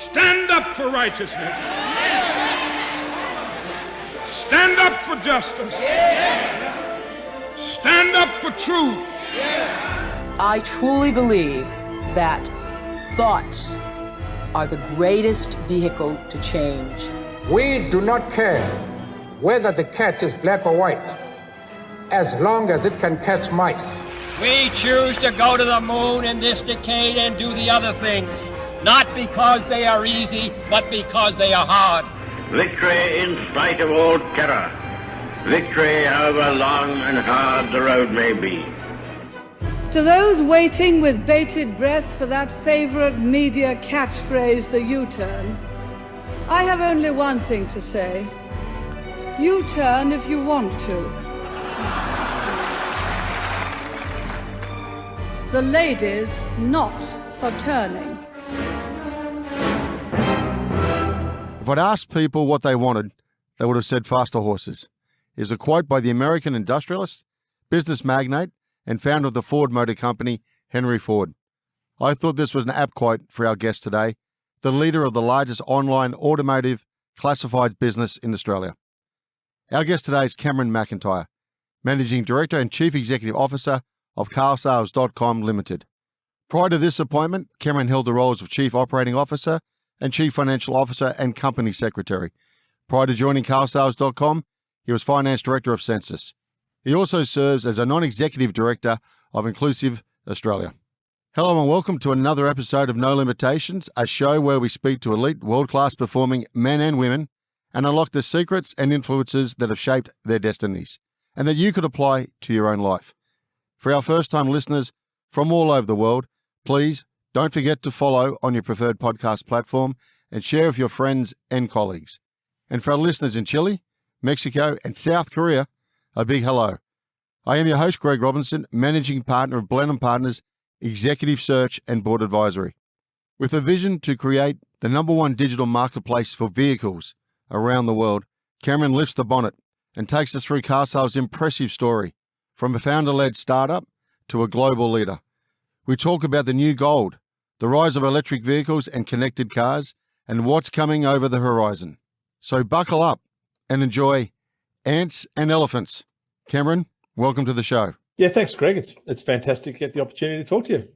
Stand up for righteousness. Stand up for justice. Stand up for truth. I truly believe that thoughts are the greatest vehicle to change. We do not care whether the cat is black or white, as long as it can catch mice. We choose to go to the moon in this decade and do the other things, not because they are easy, but because they are hard. Victory in spite of all terror. Victory however long and hard the road may be. To those waiting with bated breath for that favorite media catchphrase, the U-turn, I have only one thing to say. U-turn if you want to. The ladies not for turning. If I'd asked people what they wanted, they would have said faster horses. Is a quote by the American industrialist, business magnate, and founder of the Ford Motor Company, Henry Ford. I thought this was an apt quote for our guest today, the leader of the largest online automotive classified business in Australia. Our guest today is Cameron McIntyre, Managing Director and Chief Executive Officer of carsales.com Limited. Prior to this appointment, Cameron held the roles of Chief Operating Officer and Chief Financial Officer and Company Secretary. Prior to joining carsales.com, he was Finance Director of Census. He also serves as a Non-Executive Director of Inclusive Australia. Hello and welcome to another episode of No Limitations, a show where we speak to elite, world-class performing men and women and unlock the secrets and influences that have shaped their destinies and that you could apply to your own life. For our first-time listeners from all over the world, please don't forget to follow on your preferred podcast platform and share with your friends and colleagues. And for our listeners in Chile, Mexico, and South Korea, a big hello. I am your host, Greg Robinson, Managing Partner of Blenheim Partners, Executive Search and Board Advisory. With a vision to create the #1 digital marketplace for vehicles around the world, Cameron lifts the bonnet and takes us through carsales' impressive story, from a founder-led startup to a global leader. We talk about the new gold, the rise of electric vehicles and connected cars, and what's coming over the horizon. So buckle up and enjoy Ants and Elephants. Cameron, welcome to the show. Yeah, thanks, Greg. It's fantastic to get the opportunity to talk to you.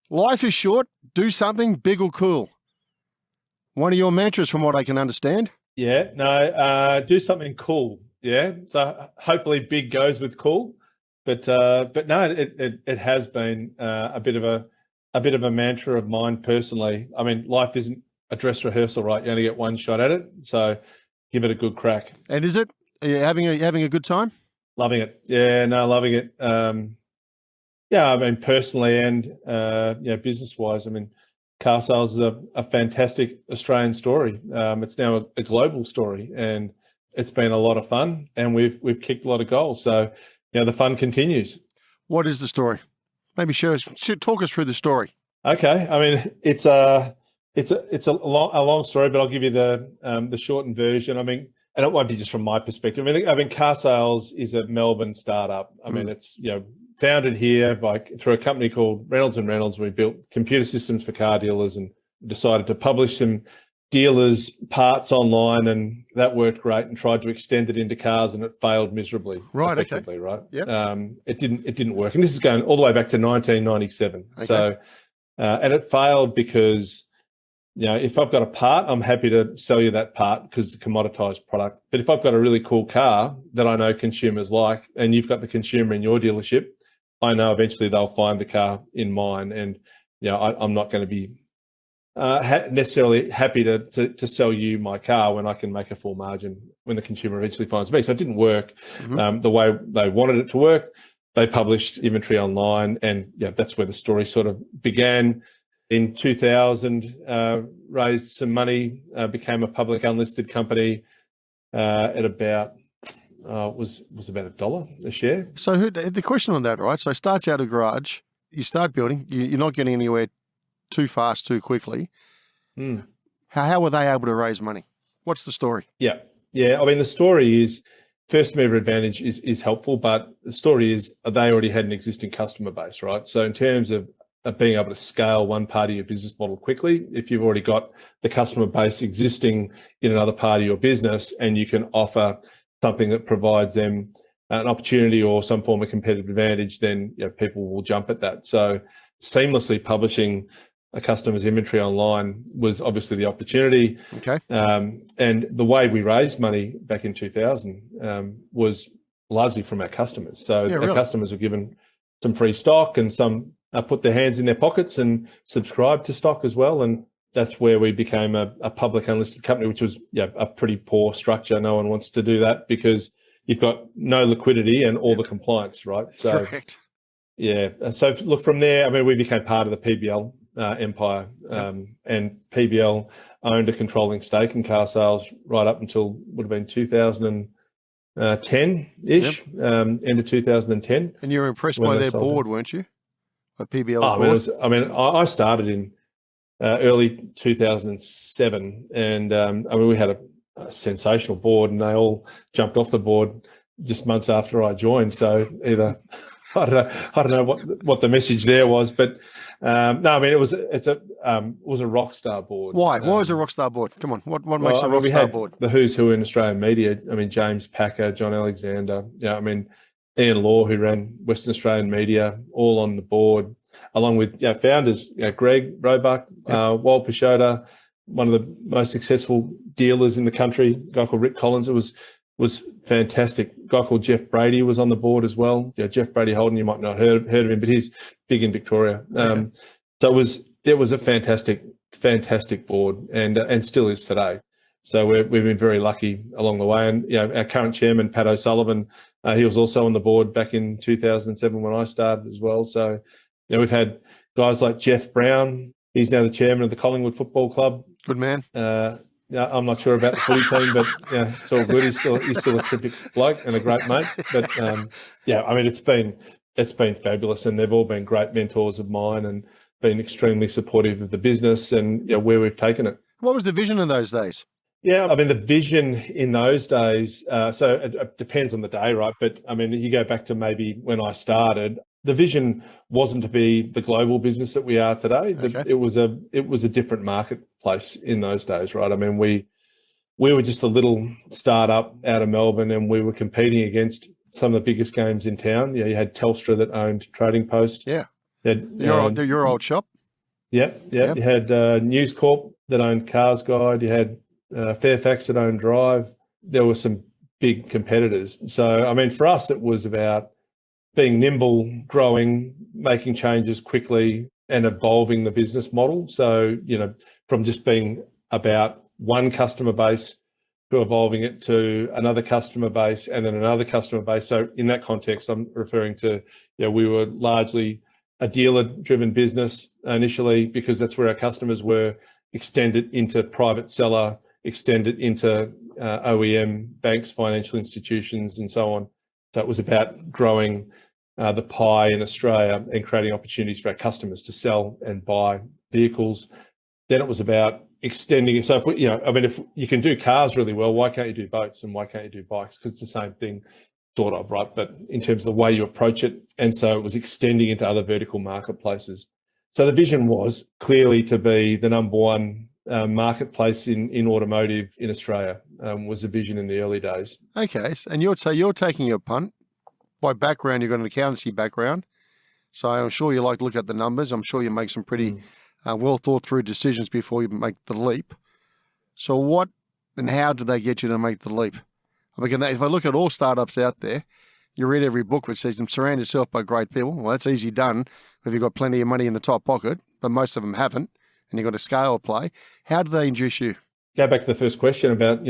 Life is short. Do something big or cool. One of your mantras, from what I can understand. Yeah, no, do something cool. Yeah, so hopefully big goes with cool, but no, it has been a bit of a mantra of mine personally. I mean, life isn't a dress rehearsal, right? You only get one shot at it, so give it a good crack. And is it? Are you having a good time? Loving it. Yeah, no, loving it. Yeah, I mean, personally and business-wise, I mean, car sales is a fantastic Australian story. It's now a global story, and it's been a lot of fun, and we've kicked a lot of goals. So, the fun continues. What is the story? Maybe talk us through the story. Okay, I mean, it's a long story, but I'll give you the shortened version. I mean, and it won't be just from my perspective. I mean, car sales is a Melbourne startup. I mean, it's founded here through a company called Reynolds and Reynolds. We built computer systems for car dealers and decided to publish some dealers' parts online, and that worked great. And tried to extend it into cars, and it failed miserably. Right. Okay. Right. Yeah. It didn't work, and this is going all the way back to 1997. Okay. So, and it failed because, if I've got a part, I'm happy to sell you that part because it's a commoditized product. But if I've got a really cool car that I know consumers like, and you've got the consumer in your dealership, I know eventually they'll find the car in mine. And, I'm not going to be necessarily happy to sell you my car when I can make a full margin when the consumer eventually finds me. So it didn't work the way they wanted it to work. They published inventory online, and that's where the story sort of began. In 2000, raised some money, became a public unlisted company at about was about $1 a share. So the question on that, right? So it starts out a garage, you start building, you're not getting anywhere too fast, too quickly. How were they able to raise money? What's the story? Yeah. I mean, the story is first mover advantage is helpful, but the story is they already had an existing customer base, right? So in terms of being able to scale one part of your business model quickly. If you've already got the customer base existing in another part of your business and you can offer something that provides them an opportunity or some form of competitive advantage, then people will jump at that. So seamlessly publishing a customer's inventory online was obviously the opportunity. Okay. And the way we raised money back in 2000 was largely from our customers. So our customers were given some free stock, and some put their hands in their pockets and subscribed to stock as well. And that's where we became a public unlisted company, which was a pretty poor structure. No one wants to do that because you've got no liquidity and all the compliance, right? So, correct. Yeah. So look, from there, I mean, we became part of the PBL empire, and PBL owned a controlling stake in car sales right up until would have been 2010-ish, end of 2010. And you were impressed by their board, weren't you? By PBL's board? I started in early 2007, and we had a sensational board, and they all jumped off the board just months after I joined. So either I don't know what the message there was, but it was a rock star board. Why? Why was a rock star board? Come on, what makes a rock star board? The who's who in Australian media. I mean, James Packer, John Alexander. Ian Law, who ran Western Australian media, all on the board, along with founders, Greg Roebuck, Wal Peixoto, one of the most successful dealers in the country, a guy called Rick Collins. It was fantastic. A guy called Jeff Brady was on the board as well. Jeff Brady Holden, you might not have heard of him, but he's big in Victoria. So it was a fantastic board, and still is today. So we've been very lucky along the way. And our current chairman, Pat O'Sullivan, he was also on the board back in 2007 when I started as well. So we've had guys like Jeff Brown. He's now the chairman of the Collingwood Football Club. Good man. I'm not sure about the footy team, but it's all good. He's still a terrific bloke and a great mate. But it's been fabulous, and they've all been great mentors of mine and been extremely supportive of the business and where we've taken it. What was the vision in those days? Yeah, the vision in those days, so it depends on the day, right? But you go back to maybe when I started, the vision wasn't to be the global business that we are today. Okay. It was a different marketplace in those days, right? We were just a little startup out of Melbourne, and we were competing against some of the biggest games in town. You had Telstra that owned Trading Post. Yeah. Your old shop. Yeah. You had News Corp that owned Cars Guide. You had Fairfax that owned Drive. There were some big competitors. So, for us, it was about being nimble, growing, making changes quickly, and evolving the business model. So, from just being about one customer base to evolving it to another customer base and then another customer base. So in that context, I'm referring to, we were largely a dealer-driven business initially because that's where our customers were, extended into private seller, extended into OEM, banks, financial institutions, and so on. So it was about growing the pie in Australia and creating opportunities for our customers to sell and buy vehicles. Then it was about extending it. So if you can do cars really well, why can't you do boats and why can't you do bikes? Because it's the same thing, sort of, right? But in terms of the way you approach it. And so it was extending into other vertical marketplaces. So the vision was clearly to be the number one marketplace in automotive in Australia, was the vision in the early days. Okay, and you're taking a punt. By background, you've got an accountancy background, so I'm sure you like to look at the numbers. I'm sure you make some pretty well thought through decisions before you make the leap. So what and how did they get you to make the leap? If I look at all startups out there, you read every book which says surround yourself by great people. Well, that's easy done if you've got plenty of money in the top pocket, but most of them haven't, and you've got a scale play. How do they induce you? Go back to the first question about,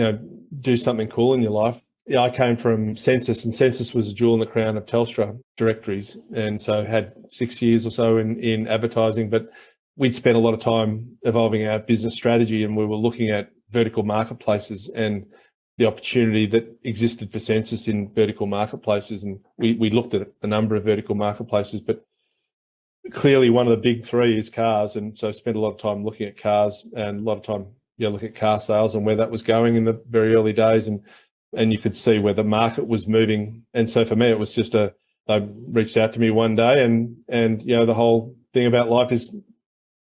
do something cool in your life. Yeah, I came from Census, and Census was a jewel in the crown of Telstra directories, and so had 6 years or so in advertising. But we'd spent a lot of time evolving our business strategy, and we were looking at vertical marketplaces and the opportunity that existed for Census in vertical marketplaces. And we looked at a number of vertical marketplaces, but clearly one of the big three is cars. And so spent a lot of time looking at cars and a lot of time looking at car sales and where that was going in the very early days. And you could see where the market was moving. And so for me, it was just they reached out to me one day and the whole thing about life is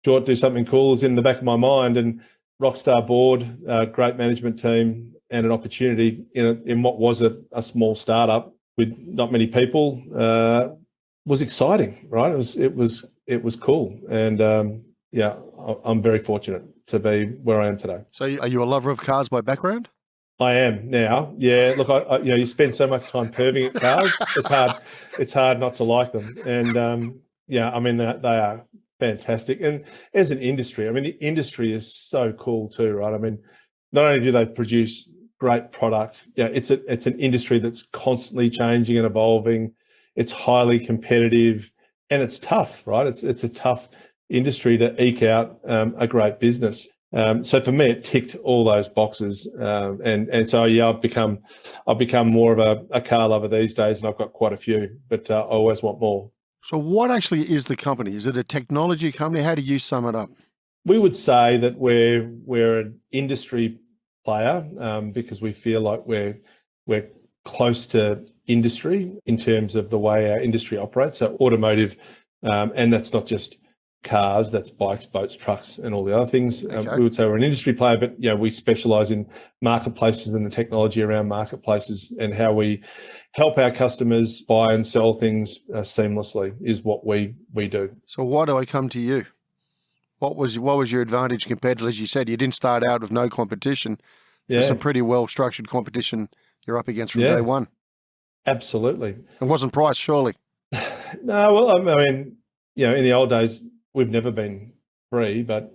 short, do something cool is in the back of my mind. And rockstar board, great management team, and an opportunity in what was a small startup with not many people was exciting, right? It was cool, and yeah, I'm very fortunate to be where I am today. So are you a lover of cars by background? I am now. Yeah, look, I you spend so much time perving at cars, it's hard not to like them. And yeah, I mean, they are fantastic. And as an industry, I mean, the industry is so cool too, right? I mean, not only do they produce great product, yeah, it's an industry that's constantly changing and evolving. It's highly competitive, and it's tough, right? It's a tough industry to eke out a great business. So for me, it ticked all those boxes, and so yeah, I've become more of a car lover these days, and I've got quite a few, but I always want more. So what actually is the company? Is it a technology company? How do you sum it up? We would say that we're an industry player because we feel like we're close to industry in terms of the way our industry operates. So automotive, and that's not just cars, that's bikes, boats, trucks, and all the other things. Okay. We would say we're an industry player, but we specialize in marketplaces and the technology around marketplaces, and how we help our customers buy and sell things seamlessly is what we do. So why do I come to you? What was your advantage compared to, as you said, you didn't start out with no competition. There's some pretty well structured competition you're up against from day one. Absolutely. It wasn't price, surely. No, well, I mean, in the old days, we've never been free, but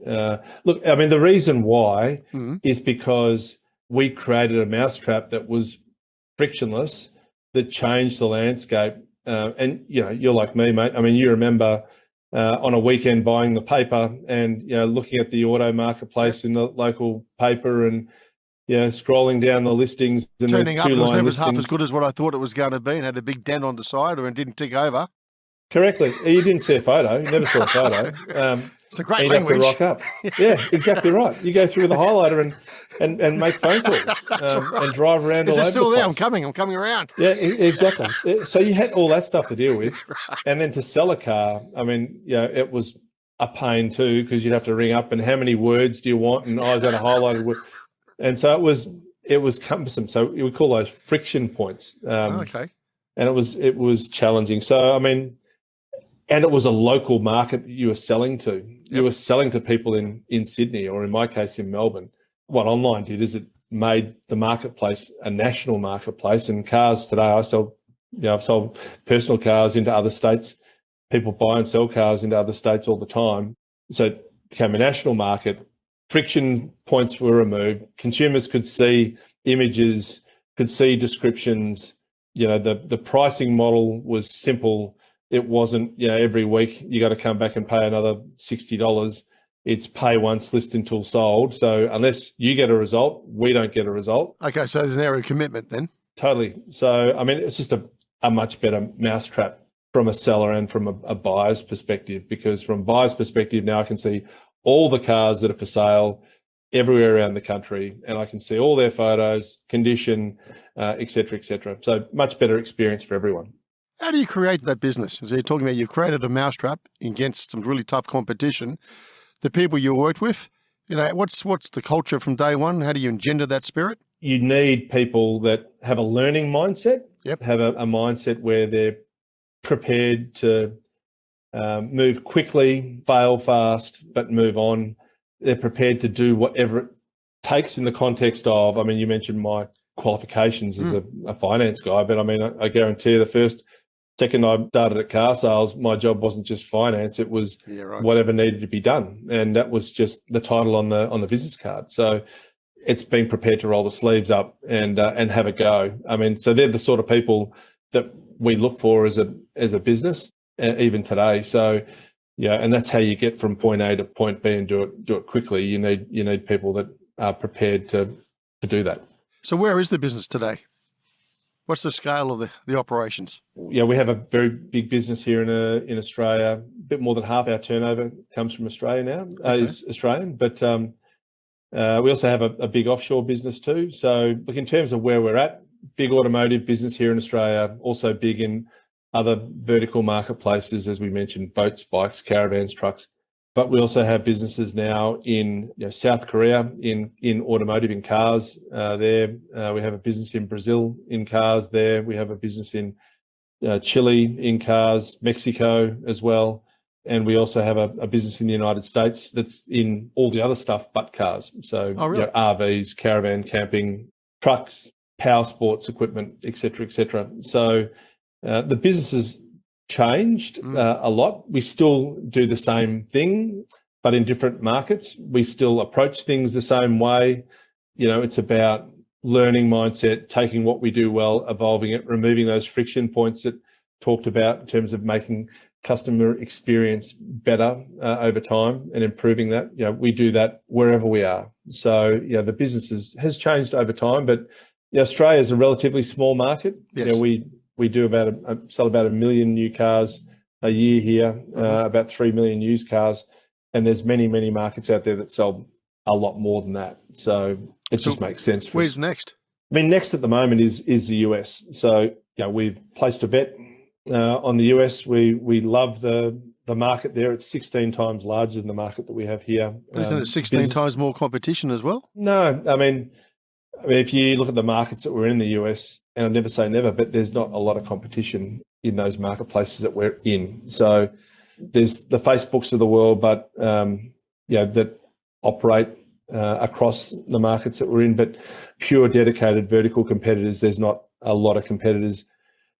look, I mean, the reason why is because we created a mousetrap that was frictionless, that changed the landscape. And you're like me, mate. I mean, you remember on a weekend buying the paper and looking at the auto marketplace in the local paper and scrolling down the listings and turning up, it was never half listings. as good as what I thought it was going to be, and had a big dent on the side, or it didn't tick over. Correctly. You didn't see a photo. You never saw a photo. It's a great you'd language. have to rock up. Yeah, exactly right. You go through with a highlighter and make phone calls and drive around. Is all it over still the there? place. I'm coming around. Yeah, exactly. So you had all that stuff to deal with, and then to sell a car, I mean, it was a pain too, because you'd have to ring up and how many words do you want, and I was at a highlighted word, and so it was cumbersome. So we call those friction points. Okay. And it was challenging. So I mean. And it was a local market that you were selling to. Yep. You were selling to people in Sydney, or in my case, in Melbourne. What online did is it made the marketplace a national marketplace. And cars today, I've sold personal cars into other states. People buy and sell cars into other states all the time. So it became a national market. Friction points were removed. Consumers could see images, could see descriptions. The pricing model was simple. It wasn't, every week you got to come back and pay another $60. It's pay once, list until sold. So unless you get a result, we don't get a result. Okay, so there's an area of commitment then. Totally. So, I mean, it's just a much better mousetrap from a seller and from a buyer's perspective, because from a buyer's perspective, now I can see all the cars that are for sale everywhere around the country, and I can see all their photos, condition, et cetera, et cetera. So much better experience for everyone. How do you create that business? So you're talking about you've created a mousetrap against some really tough competition. The people you worked with, what's the culture from day one? How do you engender that spirit? You need people that have a learning mindset, Yep. have a mindset where they're prepared to move quickly, fail fast, but move on. They're prepared to do whatever it takes in the context of, I mean, you mentioned my qualifications as a finance guy, but I mean, I guarantee you the second I started at car sales, my job wasn't just finance; it was whatever needed to be done, and that was just the title on the business card. So it's being prepared to roll the sleeves up and have a go. I mean, so they're the sort of people that we look for as a business, even today. So and that's how you get from point A to point B and do it quickly. You need people that are prepared to do that. So where is the business today? What's the scale of the operations? Yeah, we have a very big business here in Australia. A bit more than half our turnover comes from Australia now, is Australian. But we also have a big offshore business too. So look, in terms of where we're at, big automotive business here in Australia, also big in other vertical marketplaces, as we mentioned, boats, bikes, caravans, trucks. But we also have businesses now in South Korea in automotive, in cars. There, we have a business in Brazil in cars. There, we have a business in Chile in cars, Mexico as well. And we also have a business in the United States that's in all the other stuff but cars. So really? RVs, caravan, camping, trucks, power sports equipment, et cetera. So the business has changed a lot. We still do the same thing, but in different markets. We still approach things the same way. It's about learning mindset, taking what we do well, evolving it, removing those friction points that talked about in terms of making customer experience better over time and improving that. We do that wherever we are. So the business has changed over time, but Australia is a relatively small market. Yes. We do sell about 1 million new cars a year here, about 3 million used cars, and there's many markets out there that sell a lot more than that. So it just makes sense for us. Where's next? I mean, next at the moment is the US. So we've placed a bet on the US. We love the market there. It's 16 times larger than the market that we have here. But isn't it 16 times more competition as well? No, I mean, if you look at the markets that we're in the US, and I never say never, but there's not a lot of competition in those marketplaces that we're in. So there's the Facebooks of the world, but that operate across the markets that we're in, but pure dedicated vertical competitors, there's not a lot of competitors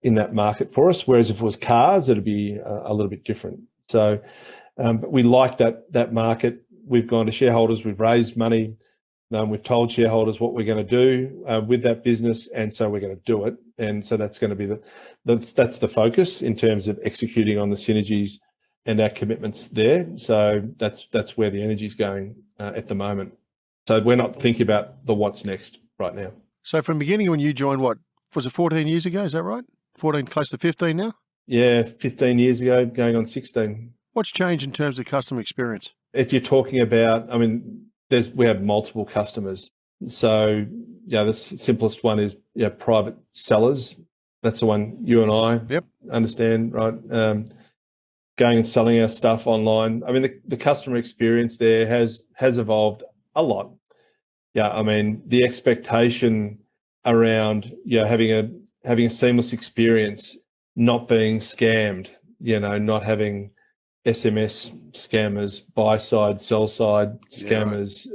in that market for us. Whereas if it was cars, it'd be a little bit different. So but we like that market. We've gone to shareholders, we've raised money, we've told shareholders what we're going to do with that business, and so we're going to do it. And so that's going to be that's the focus in terms of executing on the synergies and our commitments there. So that's where the energy's going at the moment. So we're not thinking about the what's next right now. So from the beginning, when you joined, what was it, 14 years ago? Is that right? 14, close to 15 now? Yeah, 15 years ago, going on 16. What's changed in terms of customer experience? If you're talking about, I mean, we have multiple customers. So the simplest one is private sellers. That's the one you and I understand, right? Going and selling our stuff online. I mean, the customer experience there has evolved a lot. Yeah, I mean, the expectation around having a seamless experience, not being scammed, not having SMS scammers, buy side, sell side scammers,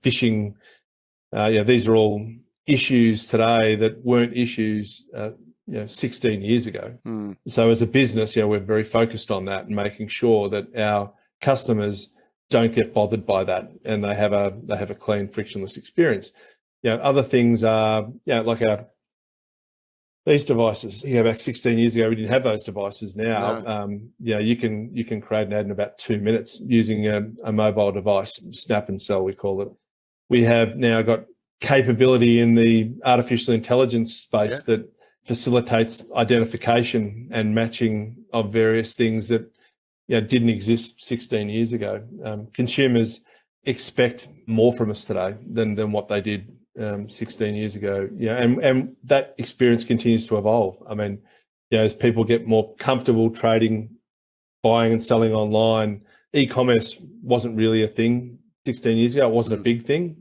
phishing. These are all issues today that weren't issues 16 years ago. So as a business, we're very focused on that and making sure that our customers don't get bothered by that, and they have a clean, frictionless experience. Other things are like these devices. About 16 years ago, we didn't have those devices. Now, you can create an ad in about 2 minutes using a mobile device, snap and sell, we call it. We have now got capability in the artificial intelligence space that facilitates identification and matching of various things that didn't exist 16 years ago. Consumers expect more from us today than what they did 16 years ago. And that experience continues to evolve. I mean, as people get more comfortable trading, buying and selling online, e-commerce wasn't really a thing 16 years ago. It wasn't a big thing.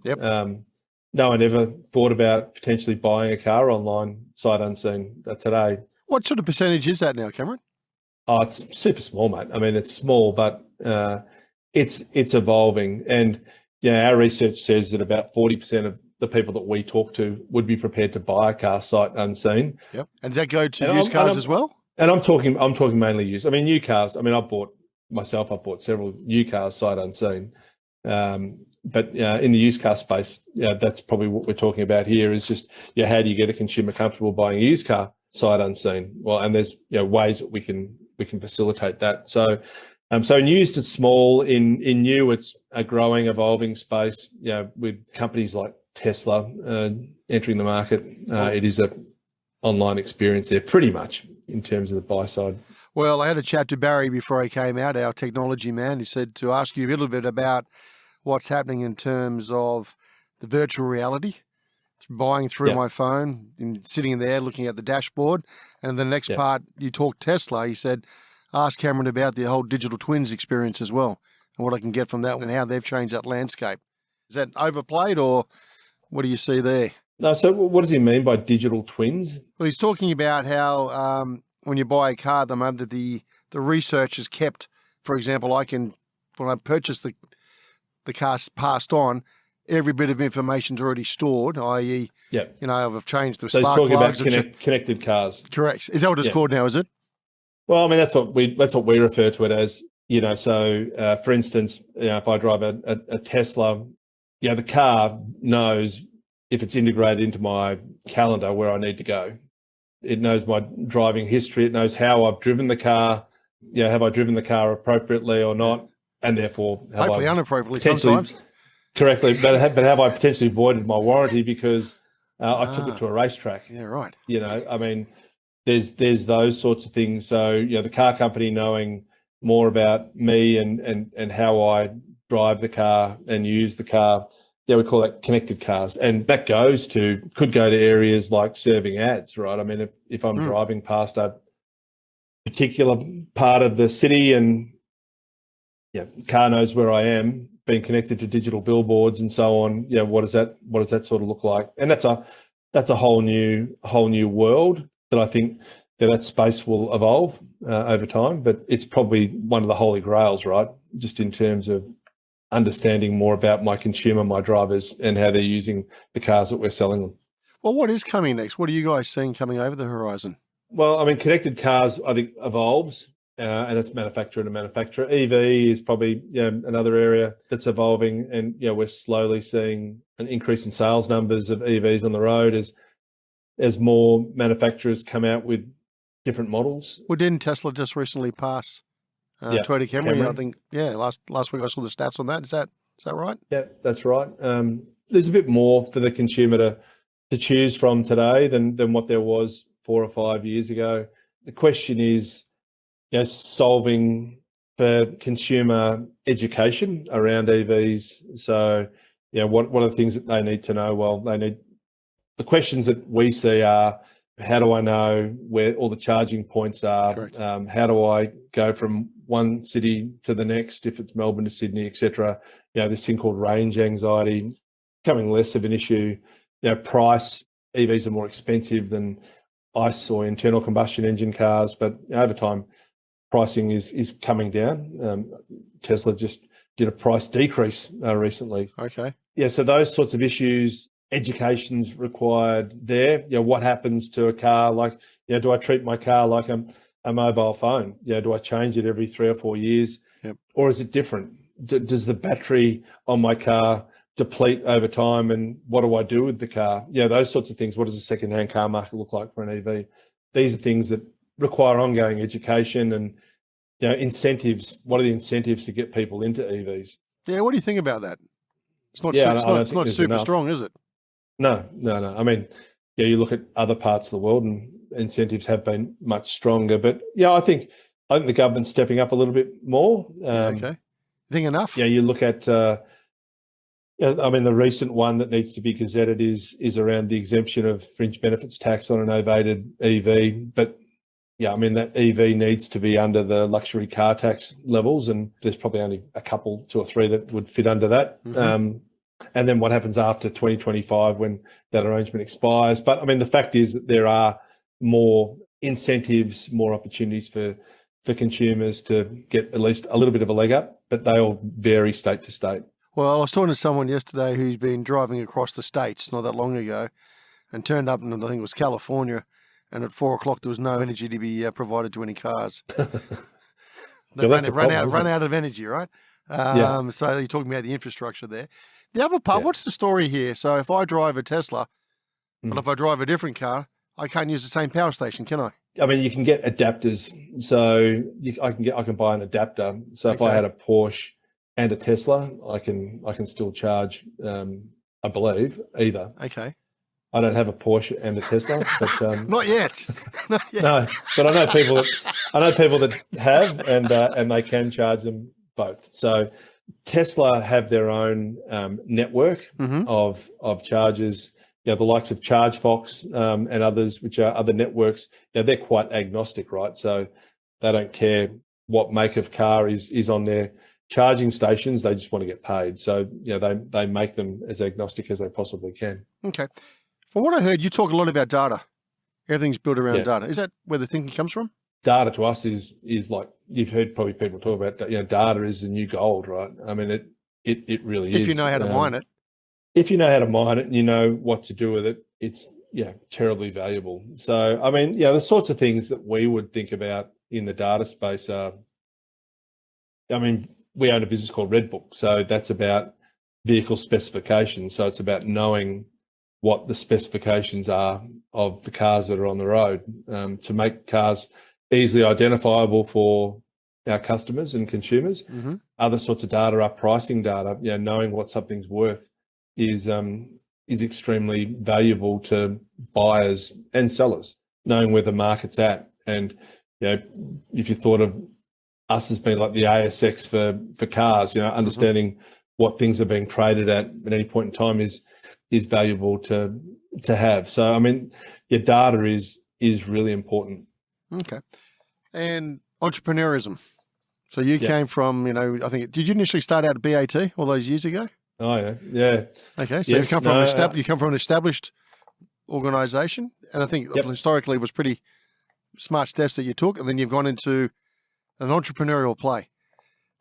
No one ever thought about potentially buying a car online, sight unseen, today. What sort of percentage is that now, Cameron? Oh, it's super small, mate. I mean, it's small, but it's evolving. And our research says that about 40% of the people that we talk to would be prepared to buy a car sight unseen. Yep. And does that go to used cars as well? And I'm talking mainly used. I mean, new cars. I mean, I've bought several new cars sight unseen. But in the used car space, that's probably what we're talking about here. Is just how do you get a consumer comfortable buying a used car sight unseen? Well, and there's ways that we can facilitate that. So in used it's small. In new it's a growing, evolving space. With companies like Tesla entering the market, it is a online experience there pretty much in terms of the buy side. Well, I had a chat to Barry before he came out, our technology man. He said to ask you a little bit about what's happening in terms of the virtual reality buying through Yeah. my phone and sitting there looking at the dashboard. And the next Yeah. part, you talked Tesla. You said, ask Cameron about the whole digital twins experience as well and what I can get from that and how they've changed that landscape. Is that overplayed or what do you see there? No, so what does he mean by digital twins? Well, he's talking about how when you buy a car at the moment that the research is kept. For example, when I purchase the car passed on, every bit of information is already stored, i.e., Yeah. I've changed the So he's spark talking about plugs. connected cars. Correct. Is that what it's Yeah. called now, is it? Well, I mean, that's what we refer to it as, so for instance, if I drive a Tesla, the car knows if it's integrated into my calendar where I need to go. It knows my driving history. It knows how I've driven the car. Have I driven the car appropriately or not? And therefore, Hopefully inappropriately sometimes. Correctly, but have I potentially voided my warranty because I took it to a racetrack? Yeah, right. I mean, there's those sorts of things. So the car company knowing more about me and how I drive the car and use the car. Yeah, we call that connected cars, and that could go to areas like serving ads, right? I mean, if I'm driving past a particular part of the city and the car knows where I am, being connected to digital billboards and so on. What does that sort of look like? And that's a whole new world that I think that space will evolve over time. But it's probably one of the holy grails, right? Just in terms of understanding more about my consumer, my drivers, and how they're using the cars that we're selling them. Well, what is coming next? What are you guys seeing coming over the horizon? Well, I mean, connected cars, I think, evolves, and it's manufacturer to manufacturer. EV is probably another area that's evolving, and we're slowly seeing an increase in sales numbers of EVs on the road as more manufacturers come out with different models. Well, didn't Tesla just recently pass Toyota Camry? I think, last week I saw the stats on that. Is that right? Yeah, that's right. There's a bit more for the consumer to choose from today than what there was 4 or 5 years ago. The question is, solving for consumer education around EVs. So, what are the things that they need to know? Well, the questions that we see are, how do I know where all the charging points are? Correct. How do I go from one city to the next, if it's Melbourne to Sydney, etc.? This thing called range anxiety, becoming less of an issue. Price, EVs are more expensive than ICE or internal combustion engine cars, but over time, pricing is coming down. Tesla just did a price decrease recently. Okay. So those sorts of issues, education's required there. What happens to a car? Like, do I treat my car like a mobile phone? Do I change it every 3 or 4 years? Yep. Or is it different? Does the battery on my car deplete over time, and what do I do with the car? Those sorts of things. What does a second-hand car market look like for an EV? These are things that require ongoing education and incentives. What are the incentives to get people into EVs? Yeah, what do you think about that? It's not it's not super strong, is it? No. I mean, you look at other parts of the world and incentives have been much stronger. But I think the government's stepping up a little bit more. Okay. You think enough? You look at I mean, the recent one that needs to be gazetted is around the exemption of fringe benefits tax on a novated EV. But I mean, that EV needs to be under the luxury car tax levels, and there's probably only a couple, 2 or 3 that would fit under that. Mm-hmm. And then what happens after 2025 when that arrangement expires? But I mean, the fact is that there are more incentives, more opportunities for consumers to get at least a little bit of a leg up, but they all vary state to state. Well, I was talking to someone yesterday who's been driving across the states not that long ago and turned up in, I think it was California, and at 4 o'clock there was no energy to be provided to any cars. They run out of energy, right? So you're talking about the infrastructure there. The other part, what's the story here? So if I drive a Tesla, but if I drive a different car, I can't use the same power station, can I? I mean, you can get adapters. So I can buy an adapter. So if I had a Porsche and a Tesla, I can still charge, I believe, either. Okay. I don't have a Porsche and a Tesla, but not yet. Not yet. No, but I know people that have, and they can charge them both. So Tesla have their own network of chargers. the likes of ChargeFox and others, which are other networks, they're quite agnostic, right? So they don't care what make of car is on their charging stations. They just want to get paid. So they make them as agnostic as they possibly can. Okay. From what I heard, you talk a lot about data. Everything's built around data. Is that where the thinking comes from? Data to us is like, you've heard probably people talk about, data is the new gold, right? I mean, it really is. If you know how to mine it. If you know how to mine it and you know what to do with it, it's terribly valuable. So, I mean, the sorts of things that we would think about in the data space are, I mean, we own a business called Redbook. So that's about vehicle specifications. So it's about knowing what the specifications are of the cars that are on the road, to make cars easily identifiable for our customers and consumers. Mm-hmm. Other sorts of data are pricing data. Knowing what something's worth is extremely valuable to buyers and sellers. Knowing where the market's at, and if you thought of us as being like the ASX for cars, understanding what things are being traded at any point in time is valuable to have. So I mean, your data is really important. Okay. And entrepreneurism. So you came from, I think, did you initially start out at BAT all those years ago? Oh yeah. Okay, so you come from an established organisation, and I think historically it was pretty smart steps that you took, and then you've gone into an entrepreneurial play.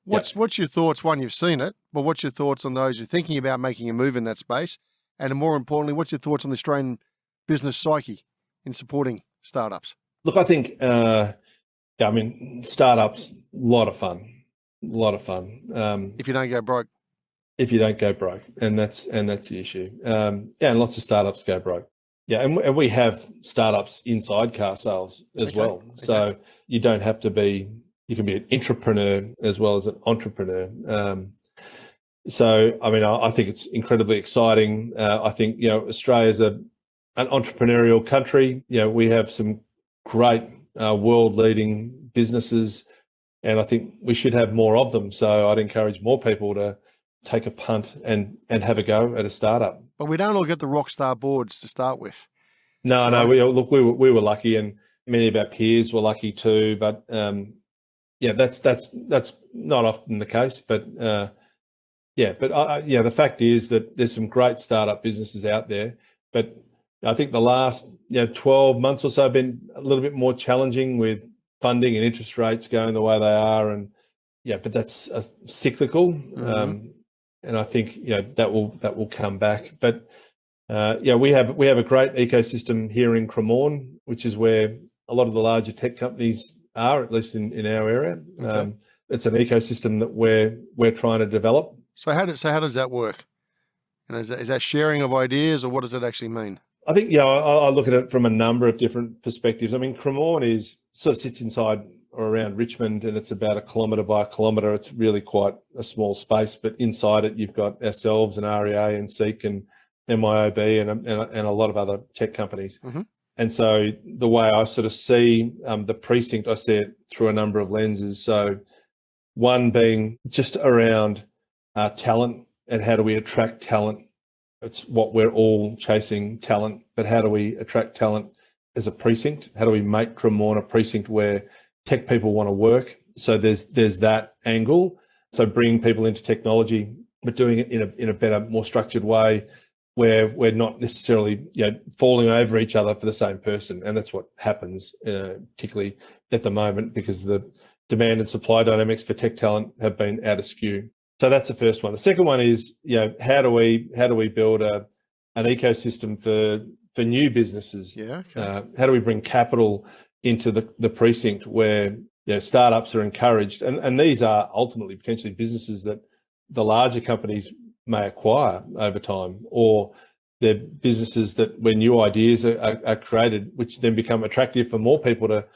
What's your thoughts? One, you've seen it, but what's your thoughts on those who are thinking about making a move in that space? And more importantly, what's your thoughts on the Australian business psyche in supporting startups? Look, I think, startups, a lot of fun. If you don't go broke. If you don't go broke, and that's the issue. And lots of startups go broke. And we have startups inside car sales as well. So you don't have to be, you can be an intrapreneur as well as an entrepreneur. So, I mean, I think it's incredibly exciting. I think, Australia's an entrepreneurial country. We have some great world-leading businesses, and I think we should have more of them. So I'd encourage more people to take a punt and have a go at a startup. But we don't all get the rock star boards to start with. No, right? We were lucky, and many of our peers were lucky too. But that's not often the case. But the fact is that there's some great startup businesses out there. But I think the last 12 months or so have been a little bit more challenging with funding and interest rates going the way they are, and but that's cyclical. Mm-hmm. And I think that will come back. But we have a great ecosystem here in Cremorne, which is where a lot of the larger tech companies are, at least in our area. Okay. It's an ecosystem that we're trying to develop. So how does that work? And is that sharing of ideas, or what does it actually mean? I think I look at it from a number of different perspectives. I mean, Cremorne sort of sits inside or around Richmond, and it's about 1 kilometre by 1 kilometre. It's really quite a small space, but inside it, you've got ourselves and REA and Seek and MIOB and a lot of other tech companies. Mm-hmm. And so the way I sort of see the precinct, I see it through a number of lenses. So one being just around talent and how do we attract talent. It's what we're all chasing, talent, but how do we attract talent as a precinct? How do we make Cremorne a precinct where tech people want to work? So there's that angle. So bringing people into technology, but doing it in a better, more structured way, where we're not necessarily falling over each other for the same person. And that's what happens, particularly at the moment, because the demand and supply dynamics for tech talent have been out of skew. So that's the first one. The second one is, how do we build an ecosystem for new businesses? Yeah. Okay. How do we bring capital into the precinct where startups are encouraged, and these are ultimately potentially businesses that the larger companies may acquire over time, or they're businesses that where new ideas are created, which then become attractive for more people to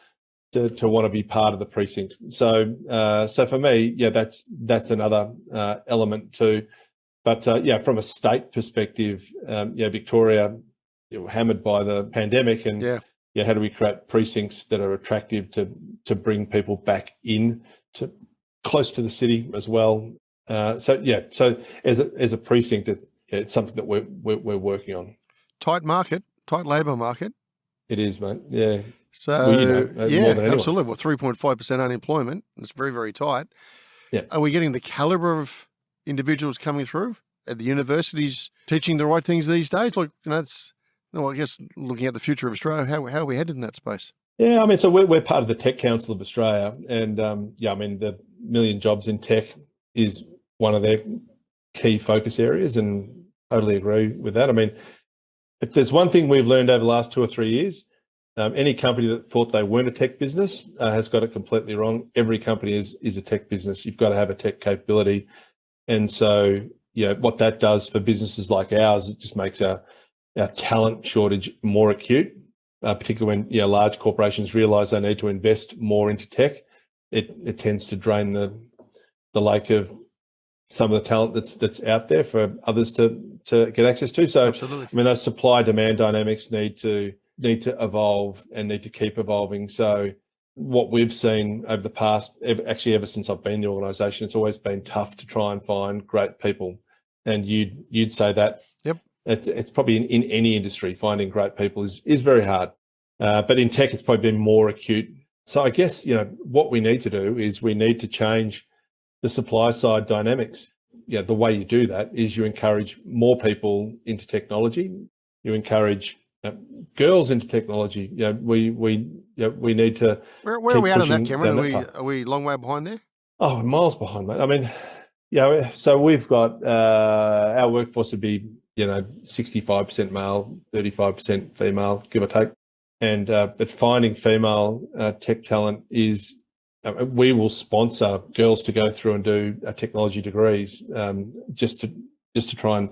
want to be part of the precinct. So for me, that's another element too. But from a state perspective, Victoria, hammered by the pandemic, and how do we create precincts that are attractive to bring people back in to close to the city as well. So as a precinct, it's something that we're working on. tight market, tight labour market. It is, mate. Yeah. So, well, more than anyone. Absolutely. Well, 3.5% unemployment. It's very, very tight. Yeah. Are we getting the calibre of individuals coming through at the universities teaching the right things these days? Like, I guess looking at the future of Australia, how are we headed in that space? Yeah, I mean, so we're part of the Tech Council of Australia, and the million jobs in tech is one of their key focus areas, and totally agree with that. I mean, if there's one thing we've learned over the last 2 or 3 years, any company that thought they weren't a tech business has got it completely wrong. Every company is a tech business. You've got to have a tech capability, and so what that does for businesses like ours, it just makes our talent shortage more acute. Particularly when large corporations realise they need to invest more into tech, it tends to drain the lake of some of the talent that's out there for others to get access to. So, absolutely. I mean, those supply-demand dynamics need to evolve and need to keep evolving. So, what we've seen over the past, ever since I've been in the organisation, it's always been tough to try and find great people, and you'd say that. Yep. It's probably in any industry, finding great people is very hard. But in tech, it's probably been more acute. So I guess, what we need to do is we need to change the supply side dynamics. The way you do that is you encourage more people into technology. You encourage girls into technology. We need to. Where are we at on that, Cameron? Are we a long way behind there? Oh, miles behind, mate. I mean, so we've got our workforce would be 65% male, 35% female, give or take. And but finding female tech talent is, we will sponsor girls to go through and do technology degrees, just to try and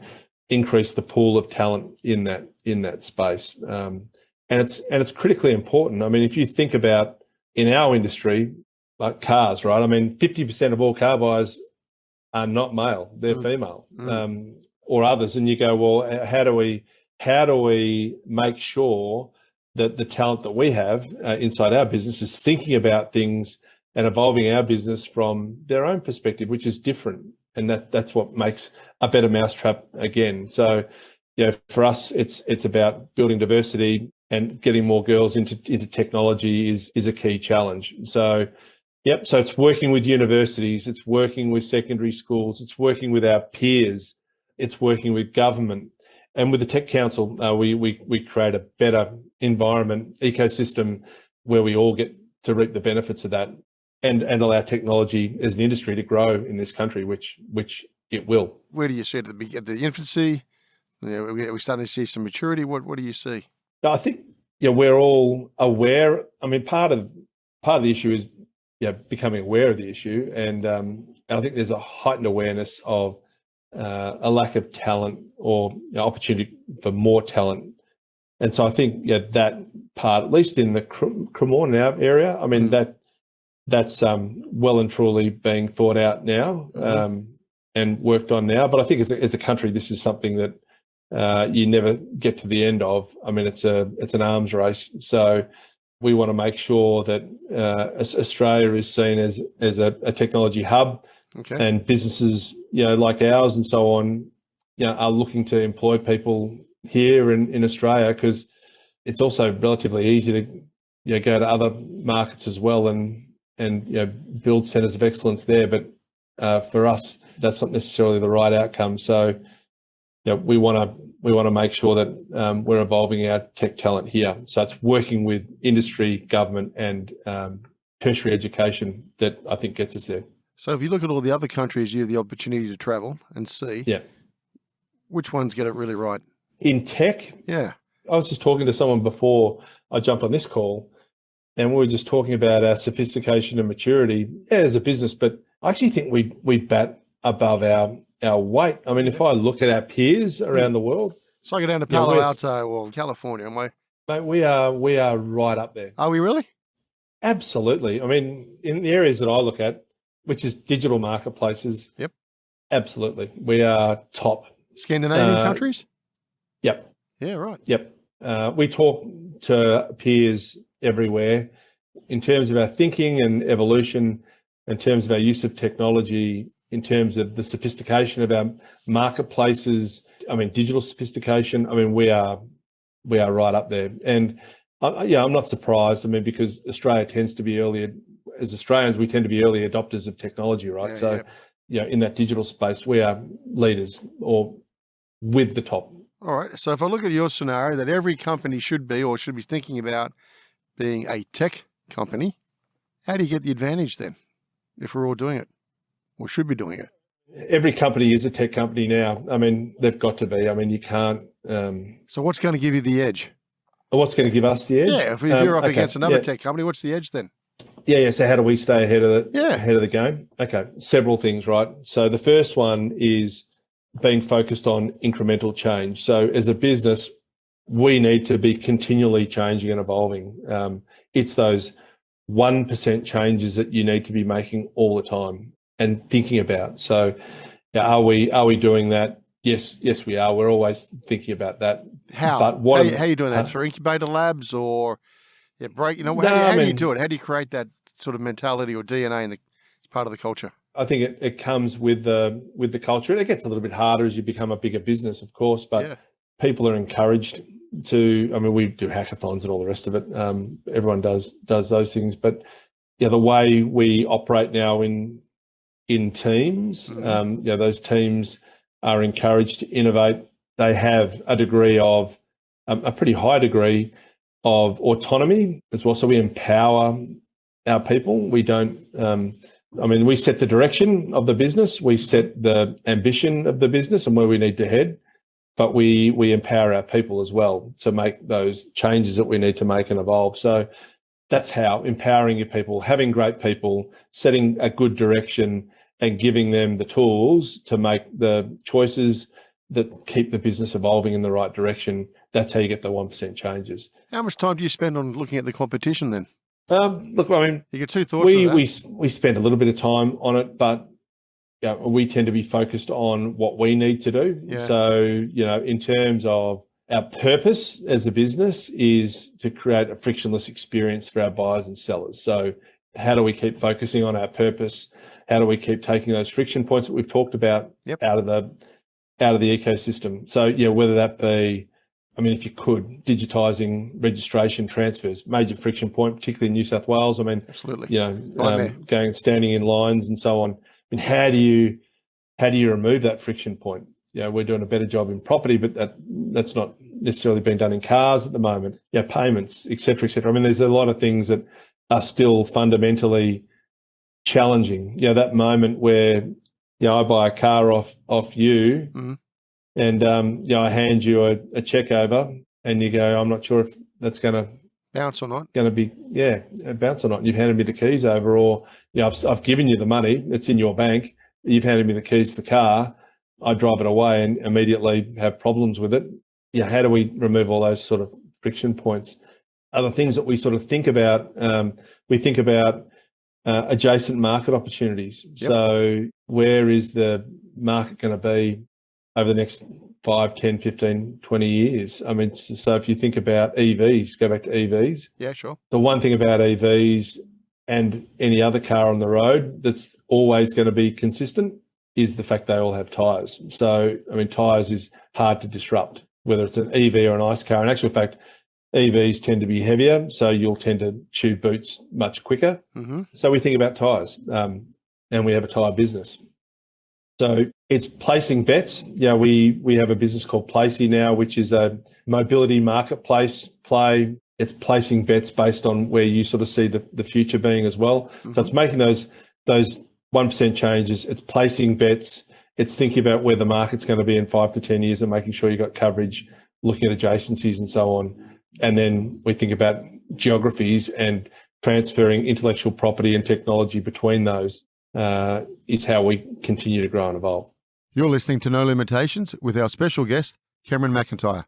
increase the pool of talent in that space. And it's critically important. I mean, if you think about in our industry, like cars, right? I mean, 50% of all car buyers are not male; they're female. Or others, and you go, well, how do we make sure that the talent that we have inside our business is thinking about things and evolving our business from their own perspective, which is different, and that's what makes a better mousetrap again. So, for us, it's about building diversity and getting more girls into technology is a key challenge. So. Yep. So it's working with universities, it's working with secondary schools, it's working with our peers. It's working with government, and with the Tech Council, we create a better environment, ecosystem where we all get to reap the benefits of that, and allow technology as an industry to grow in this country, which it will. Where do you see it at the infancy? Are we starting to see some maturity? What do you see? I think we're all aware. I mean, part of the issue is becoming aware of the issue, and I think there's a heightened awareness of a lack of talent or opportunity for more talent. And so I think that part, at least in the Cremorne area, I mean, that's well and truly being thought out now and worked on now. But I think as a country, this is something that you never get to the end of. I mean, it's an arms race. So we want to make sure that Australia is seen as a technology hub. Okay. And businesses, like ours and so on, are looking to employ people here in Australia, because it's also relatively easy to go to other markets as well and build centres of excellence there. But for us, that's not necessarily the right outcome. So we want to make sure that we're evolving our tech talent here. So it's working with industry, government, and tertiary education that I think gets us there. So if you look at all the other countries you have the opportunity to travel and see, which ones get it really right? In tech? Yeah. I was just talking to someone before I jumped on this call, and we were just talking about our sophistication and maturity as a business, but I actually think we bat above our weight. I mean, if I look at our peers around the world. So I go down to Palo Alto or California, am I? Mate, we are right up there. Are we really? Absolutely. I mean, in the areas that I look at, which is digital marketplaces. Yep. Absolutely. We are top. Scandinavian countries? Yep. Yeah, right. Yep. We talk to peers everywhere in terms of our thinking and evolution, in terms of our use of technology, in terms of the sophistication of our marketplaces. I mean, digital sophistication. I mean, we are we are right up there. And I'm not surprised. I mean, because Australia tends to be as Australians, we tend to be early adopters of technology, right? In that digital space, we are leaders or with the top. All right. So if I look at your scenario that every company should be thinking about being a tech company, how do you get the advantage then if we're all doing it or should be doing it? Every company is a tech company now. I mean, they've got to be. I mean, you can't. So what's going to give you the edge? What's going to give us the edge? Yeah, if you're up against another tech company, what's the edge then? Yeah. So how do we stay ahead of the game? Okay, several things, right? So the first one is being focused on incremental change. So as a business, we need to be continually changing and evolving. It's those 1% changes that you need to be making all the time and thinking about. So are we doing that? Yes, we are. We're always thinking about that. How? But how are you doing that? Through incubator labs or how do you do it? How do you create that sort of mentality or DNA as part of the culture? I think it comes with the culture. It gets a little bit harder as you become a bigger business, of course, but people are encouraged to, I mean, we do hackathons and all the rest of it. Everyone does those things, but the way we operate now in teams, those teams are encouraged to innovate. They have a degree of, a pretty high degree of autonomy as well. So we empower our people. We don't, we set the direction of the business. We set the ambition of the business and where we need to head, but we empower our people as well to make those changes that we need to make and evolve. So that's how empowering your people, having great people, setting a good direction and giving them the tools to make the choices that keep the business evolving in the right direction. That's how you get the 1% changes. How much time do you spend on looking at the competition then? Look, I mean, you get two thoughts. We spend a little bit of time on it, but we tend to be focused on what we need to do. Yeah. So, in terms of our purpose as a business is to create a frictionless experience for our buyers and sellers. So how do we keep focusing on our purpose? How do we keep taking those friction points that we've talked about out of the ecosystem? So, whether that be, if you could, digitizing registration transfers, major friction point, particularly in New South Wales. Absolutely. Standing in lines and so on. How do you remove that friction point? We're doing a better job in property, but that's not necessarily being done in cars at the moment. Payments, et cetera, et cetera. there's a lot of things that are still fundamentally challenging. That moment where, I buy a car off you, and I hand you a check over, and you go, I'm not sure if that's going to bounce or not. Going to be bounce or not. You've handed me the keys over, or I've given you the money. It's in your bank. You've handed me the keys to the car. I drive it away and immediately have problems with it. How do we remove all those sort of friction points? Other things that we sort of think about. We think about adjacent market opportunities. Yep. So where is the market going to be over the next 5, 10, 15, 20 years? So if you think about EVs, go back to EVs. Yeah, sure. The one thing about EVs and any other car on the road that's always going to be consistent is the fact they all have tyres. So, tyres is hard to disrupt, whether it's an EV or an ICE car. In actual fact, EVs tend to be heavier, so you'll tend to chew boots much quicker. Mm-hmm. So we think about tyres, and we have a tyre business. So it's placing bets. We have a business called Placey now, which is a mobility marketplace play. It's placing bets based on where you sort of see the future being as well. Mm-hmm. So it's making those 1% changes. It's placing bets. It's thinking about where the market's going to be in 5 to 10 years and making sure you've got coverage, looking at adjacencies and so on. And then we think about geographies and transferring intellectual property and technology between those. Is how we continue to grow and evolve. You're listening to No Limitations with our special guest, Cameron McIntyre.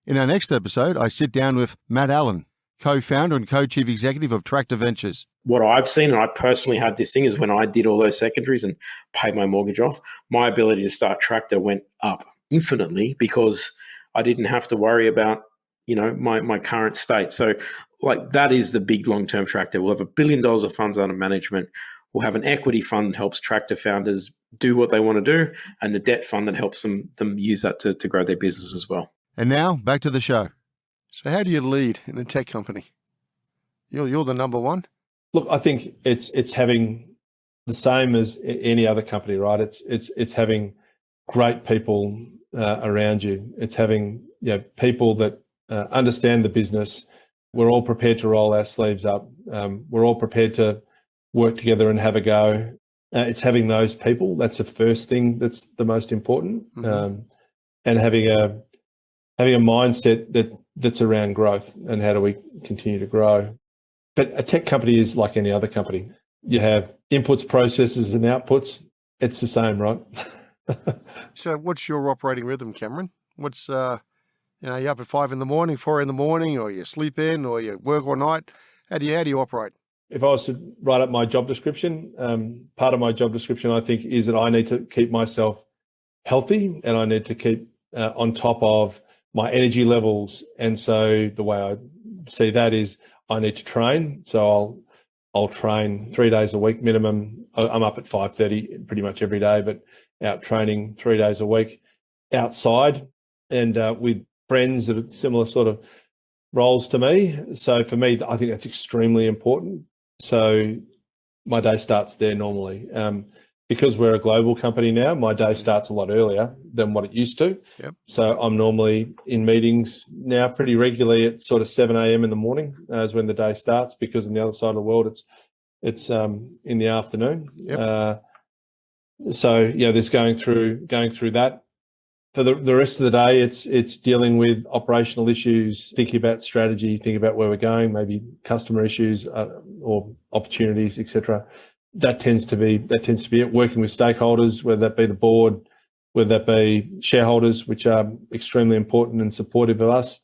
In our next episode, I sit down with Matt Allen, co-founder and co-chief executive of Tractor Ventures. What I've seen, and I personally had this thing, is when I did all those secondaries and paid my mortgage off, my ability to start Tractor went up infinitely because I didn't have to worry about, my current state. So that is the big long-term Tractor. We'll have $1 billion of funds under management. We'll have an equity fund that helps Tractor founders do what they want to do, and the debt fund that helps them use that to grow their business as well. And now, back to the show. So how do you lead in a tech company? You're the number one. Look, I think it's having the same as any other company, right? It's having great people around you. It's having people that understand the business. We're all prepared to roll our sleeves up. We're all prepared to work together and have a go. It's having those people. That's the first thing that's the most important. Mm-hmm. And having a mindset that's around growth and how do we continue to grow. But a tech company is like any other company. You have inputs, processes, and outputs. It's the same, right? So what's your operating rhythm, Cameron? What's, you up at 5 a.m, 4 a.m, or you sleep in, or you work all night? How do you operate? If I was to write up my job description, part of my job description, I think, is that I need to keep myself healthy and I need to keep on top of my energy levels. And so the way I see that is I need to train. So I'll train 3 days a week minimum. I'm up at 5:30 pretty much every day, but out training 3 days a week outside and with friends that are similar sort of roles to me. So for me, I think that's extremely important. So my day starts there normally. Because we're a global company now, my day starts a lot earlier than what it used to. Yep. So I'm normally in meetings now pretty regularly at sort of 7 a.m. in the morning is when the day starts, because on the other side of the world, it's in the afternoon. Yep. So there's going through that. For the rest of the day, it's dealing with operational issues, thinking about strategy, thinking about where we're going, maybe customer issues or opportunities, etc. That tends to be it. Working with stakeholders, whether that be the board, whether that be shareholders, which are extremely important and supportive of us.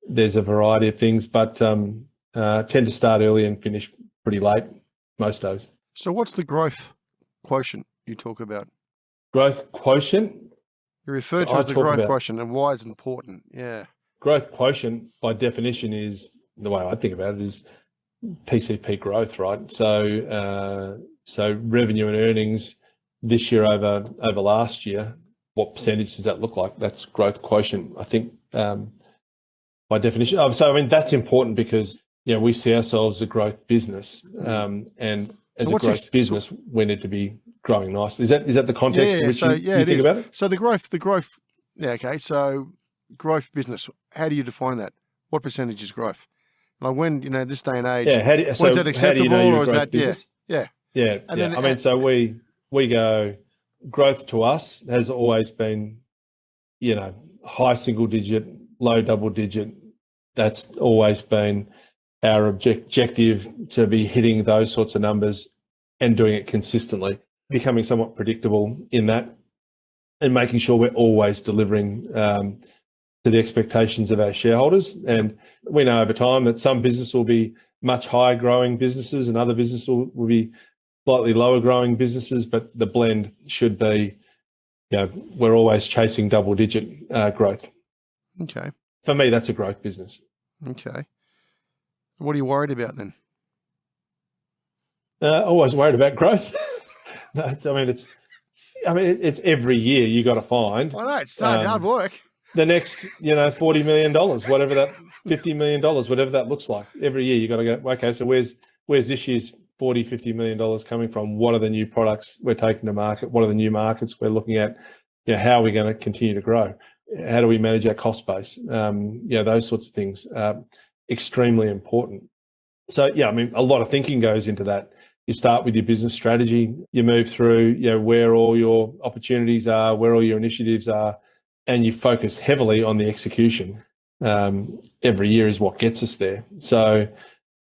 There's a variety of things, but tend to start early and finish pretty late most days. So what's the growth quotient you talk about? Growth quotient? You refer to as the growth quotient, and why is it important? Yeah. Growth quotient, by definition, is, the way I think about it, is PCP growth, right? So revenue and earnings this year over last year, what percentage does that look like? That's growth quotient, I think, by definition. So, I mean, that's important because, we see ourselves as a growth business. And as a growth business, we need to be growing nicely. Is that the context in which you think about it? So the growth, yeah, okay. So growth business, how do you define that? What percentage is growth? Like when, this day and age, is that acceptable or is that, business? Yeah. And then, I mean, so we go, growth to us has always been, high single digit, low double digit. That's always been our objective, to be hitting those sorts of numbers and doing it consistently, becoming somewhat predictable in that and making sure we're always delivering to the expectations of our shareholders. And we know over time that some business will be much higher growing businesses and other businesses will be slightly lower growing businesses, but the blend should be, we're always chasing double digit growth. Okay. For me, that's a growth business. Okay. What are you worried about then? Always worried about growth. No, it's every year you got to find. I know, it's hard work. The next, $40 million, whatever that, $50 million, whatever that looks like. Every year you got to go, okay, so where's this year's $50 million coming from? What are the new products we're taking to market? What are the new markets we're looking at? How are we going to continue to grow? How do we manage our cost base? Those sorts of things are extremely important. So, a lot of thinking goes into that. You start with your business strategy, you move through, where all your opportunities are, where all your initiatives are, and you focus heavily on the execution. Every year is what gets us there. So,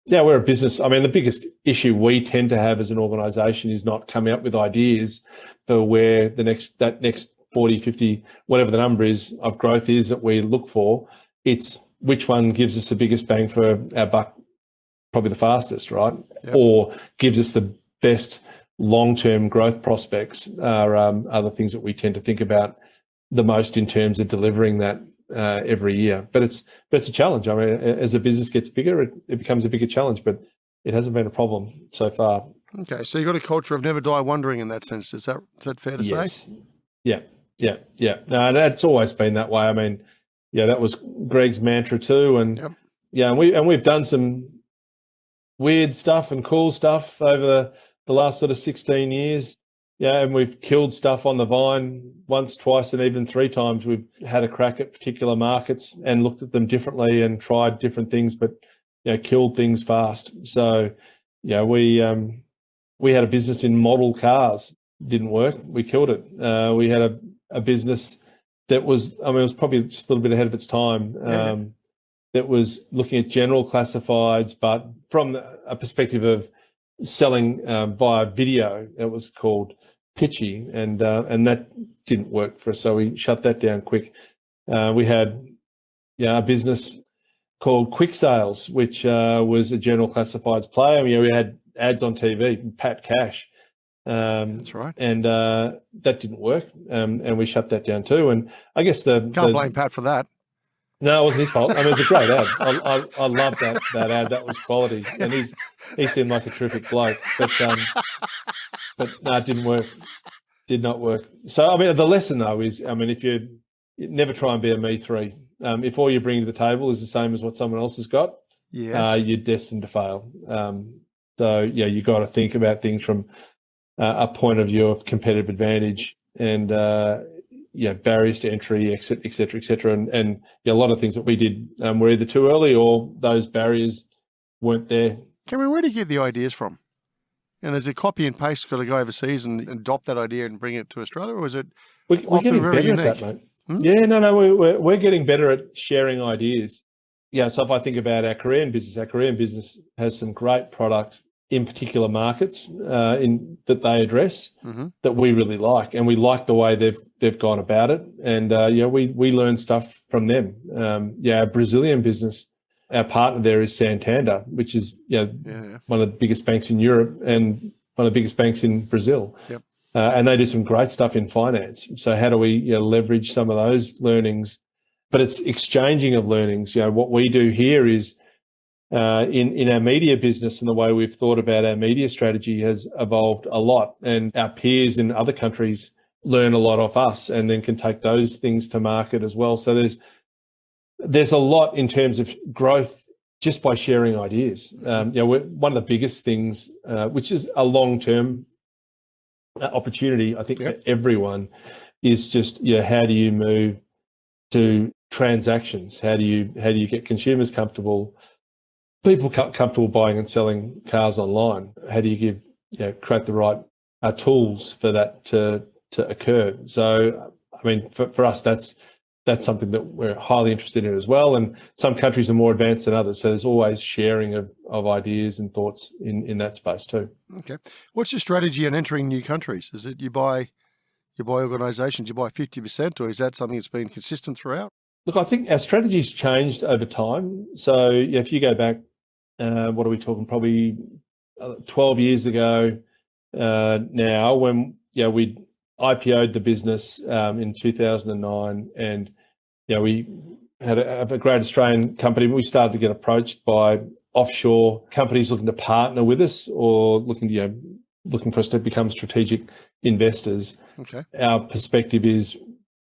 we're a business. I mean, the biggest issue we tend to have as an organisation is not coming up with ideas for where that next 40, 50, whatever the number is of growth is that we look for. It's which one gives us the biggest bang for our buck, probably the fastest, right? Yep. Or gives us the best long-term growth prospects are the things that we tend to think about the most in terms of delivering that every year. But it's a challenge. I mean, as a business gets bigger, it becomes a bigger challenge, but it hasn't been a problem so far. Okay, so you've got a culture of never die wondering in that sense. Is that fair to say? Yeah. No, that's always been that way. I mean, that was Greg's mantra too. And and we've done some weird stuff and cool stuff over the last sort of 16 years. Yeah, and we've killed stuff on the vine once, twice, and even 3 times. We've had a crack at particular markets and looked at them differently and tried different things, but killed things fast. So, we had a business in model cars, didn't work. We killed it. We had a business that was, it was probably just a little bit ahead of its time. That was looking at general classifieds, but from a perspective of selling via video. It was called Pitchy, and that didn't work for us, so we shut that down quick. We had a business called Quick Sales, which was a general classifieds player. We had ads on TV, Pat Cash. That's right. And that didn't work, and we shut that down too. And I guess can't blame Pat for that. No, it wasn't his fault. It was a great ad. I loved that ad. That was quality, and he seemed like a terrific bloke. But no, it didn't work. Did not work. So the lesson though is, if you never try and be a me three. If all you bring to the table is the same as what someone else has got, you're destined to fail. So you got to think about things from a point of view of competitive advantage and barriers to entry, et cetera, and a lot of things that we did were either too early or those barriers weren't there. Cameron, where do you get the ideas from? And is it copy and paste got to go overseas and adopt that idea and bring it to Australia, or is it we're getting better unique? At that, mate? Yeah, no, we're getting better at sharing ideas. Yeah, so if I think about our Korean business has some great product in particular markets that they address that we really like, and we like the way they've gone about it. And we learn stuff from them. Our Brazilian business, our partner there is Santander, which is one of the biggest banks in Europe and one of the biggest banks in Brazil. Yep. And they do some great stuff in finance. So how do we leverage some of those learnings? But it's exchanging of learnings. What we do here is in our media business, and the way we've thought about our media strategy has evolved a lot. And our peers in other countries learn a lot off us and then can take those things to market as well. So there's a lot in terms of growth just by sharing ideas. One of the biggest things, which is a long-term opportunity, I think, for everyone, is just how do you move to transactions? How do you get consumers comfortable, people comfortable buying and selling cars online? How do you create the right tools for that to occur? So, for us, that's something that we're highly interested in as well. And some countries are more advanced than others, so there's always sharing of ideas and thoughts in that space too. Okay, what's your strategy in entering new countries? Is it you buy organisations, you buy 50%, or is that something that's been consistent throughout? Look, I think our strategy's changed over time. So if you go back, what are we talking? Probably 12 years ago now, when we IPO'd the business in 2009, and we had a great Australian company. We started to get approached by offshore companies looking to partner with us or looking for us to become strategic investors. Okay. Our perspective is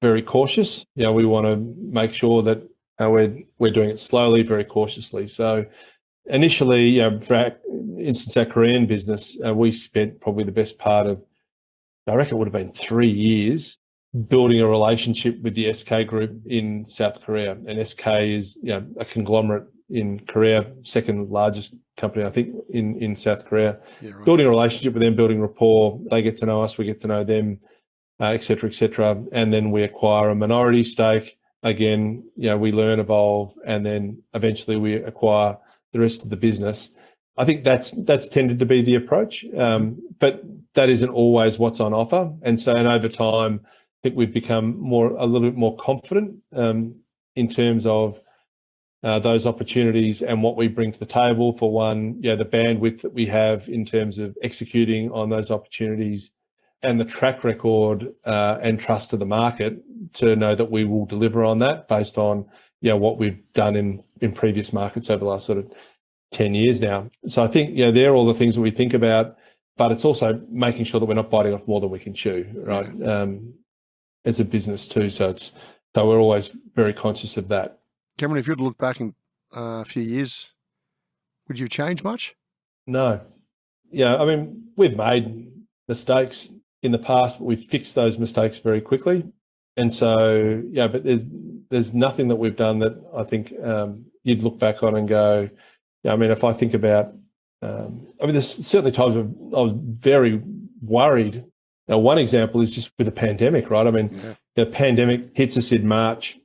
very cautious. We want to make sure that we're doing it slowly, very cautiously. So initially, for instance, our Korean business, we spent probably the best part of, I reckon it would have been 3 years building a relationship with the SK Group in South Korea. And SK is a conglomerate in Korea, second largest company, I think, in South Korea. Yeah, right. Building a relationship with them, building rapport. They get to know us, we get to know them, et cetera, et cetera. And then we acquire a minority stake. Again, we learn, evolve, and then eventually we acquire the rest of the business. I think that's tended to be the approach, but that isn't always what's on offer. And over time, I think we've become a little bit more confident in terms of those opportunities and what we bring to the table. For one, the bandwidth that we have in terms of executing on those opportunities, and the track record and trust of the market to know that we will deliver on that based on what we've done in previous markets over the last sort of 10 years now. So I think they're all the things that we think about, but it's also making sure that we're not biting off more than we can chew, right? As a business too. So it's So we're always very conscious of that. Cameron, if you were to look back in a few years, would you change much? No. Yeah, I mean, we've made mistakes in the past, but we've fixed those mistakes very quickly. And so, yeah, but there's nothing that we've done that I think you'd look back on and go, yeah, I mean, if I think about, I mean, there's certainly times I was very worried. Now, one example is just with the pandemic, right? I mean, the pandemic hits us in March.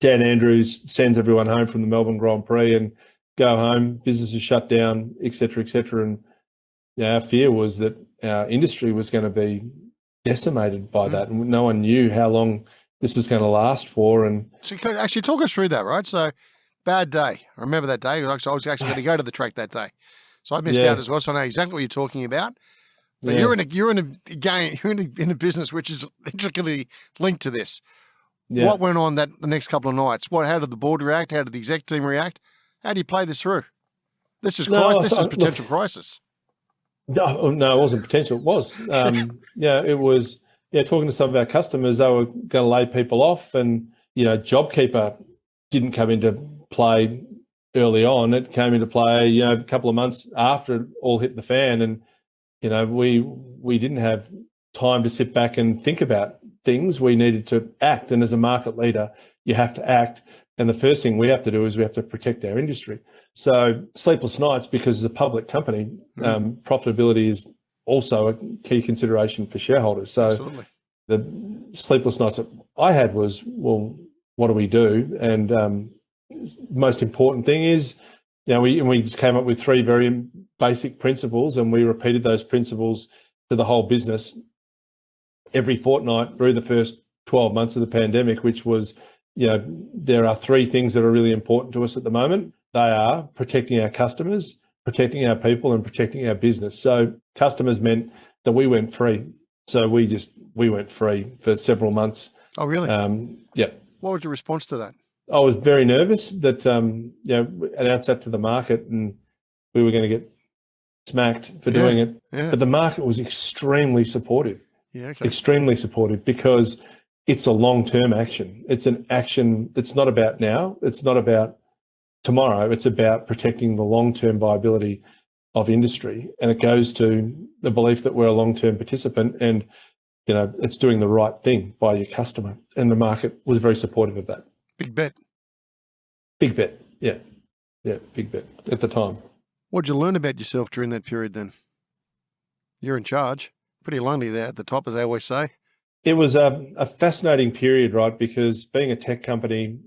Dan Andrews sends everyone home from the Melbourne Grand Prix and go home, businesses shut down, et cetera, et cetera. And our fear was that our industry was going to be decimated by that. And no one knew how long this was going to last for. And so actually talk us through that, right? So bad day. I remember that day. I was actually going to go to the track that day. So I missed out as well. So I know exactly what you're talking about. But you're in a business which is intricately linked to this. Yeah. What went on the next couple of nights? How did the board react? How did the exec team react? How do you play this through? This is potential crisis. No, it wasn't potential. It was. It was. Yeah, talking to some of our customers, they were going to lay people off, and JobKeeper didn't come into play early on. It came into play, a couple of months after it all hit the fan, and we didn't have time to sit back and think about things. We needed to act, and as a market leader, you have to act. And the first thing we have to do is we have to protect our industry. So sleepless nights, because as a public company, profitability is also a key consideration for shareholders. So absolutely. The sleepless nights that I had was, well, what do we do? And most important thing is, we just came up with 3 very basic principles, and we repeated those principles to the whole business every fortnight through the first 12 months of the pandemic, which was, there are 3 things that are really important to us at the moment. They are protecting our customers, protecting our people, and protecting our business. So customers meant that we went free. So we went free for several months. Oh, really? Yeah. What was your response to that? I was very nervous that, announced that to the market, and we were going to get smacked for doing it. Yeah. But the market was extremely supportive. Yeah, okay. Extremely supportive, because it's a long-term action. It's an action that's not about now. It's not about tomorrow. It's about protecting the long-term viability of industry. And it goes to the belief that we're a long-term participant, and, it's doing the right thing by your customer. And the market was very supportive of that. Big bet. Big bet. Yeah. Yeah, big bet at the time. What did you learn about yourself during that period then? You're in charge. Pretty lonely there at the top, as they always say. It was a fascinating period, right? Because being a tech company,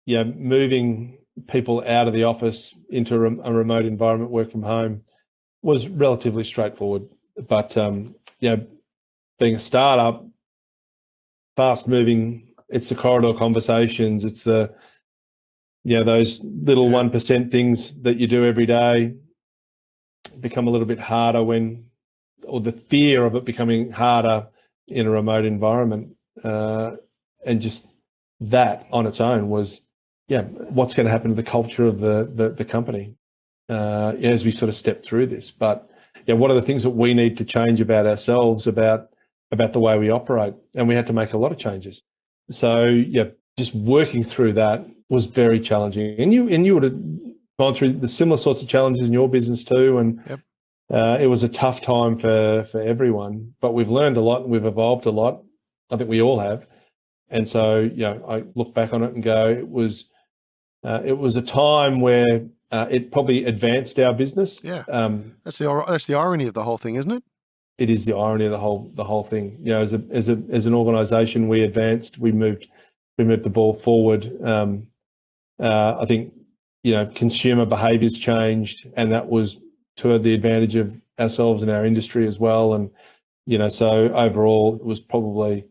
moving people out of the office into a remote environment, work from home, was relatively straightforward. But, being a startup, fast moving, it's the corridor conversations, it's the, those little 1% things that you do every day become a little bit harder or the fear of it becoming harder in a remote environment. And just that on its own was, what's going to happen to the culture of the company as we sort of step through this. But what are the things that we need to change about ourselves, about the way we operate? And we had to make a lot of changes. So just working through that was very challenging. And you would have gone through the similar sorts of challenges in your business too. And it was a tough time for everyone, but we've learned a lot and we've evolved a lot. I think we all have. And so, I look back on it and go, it was a time where it probably advanced our business. Yeah, that's the irony of the whole thing, isn't it? It is the irony of the whole thing. As an organisation, we advanced. We moved the ball forward. I think consumer behaviours changed, and that was to the advantage of ourselves and our industry as well. And so overall, it was probably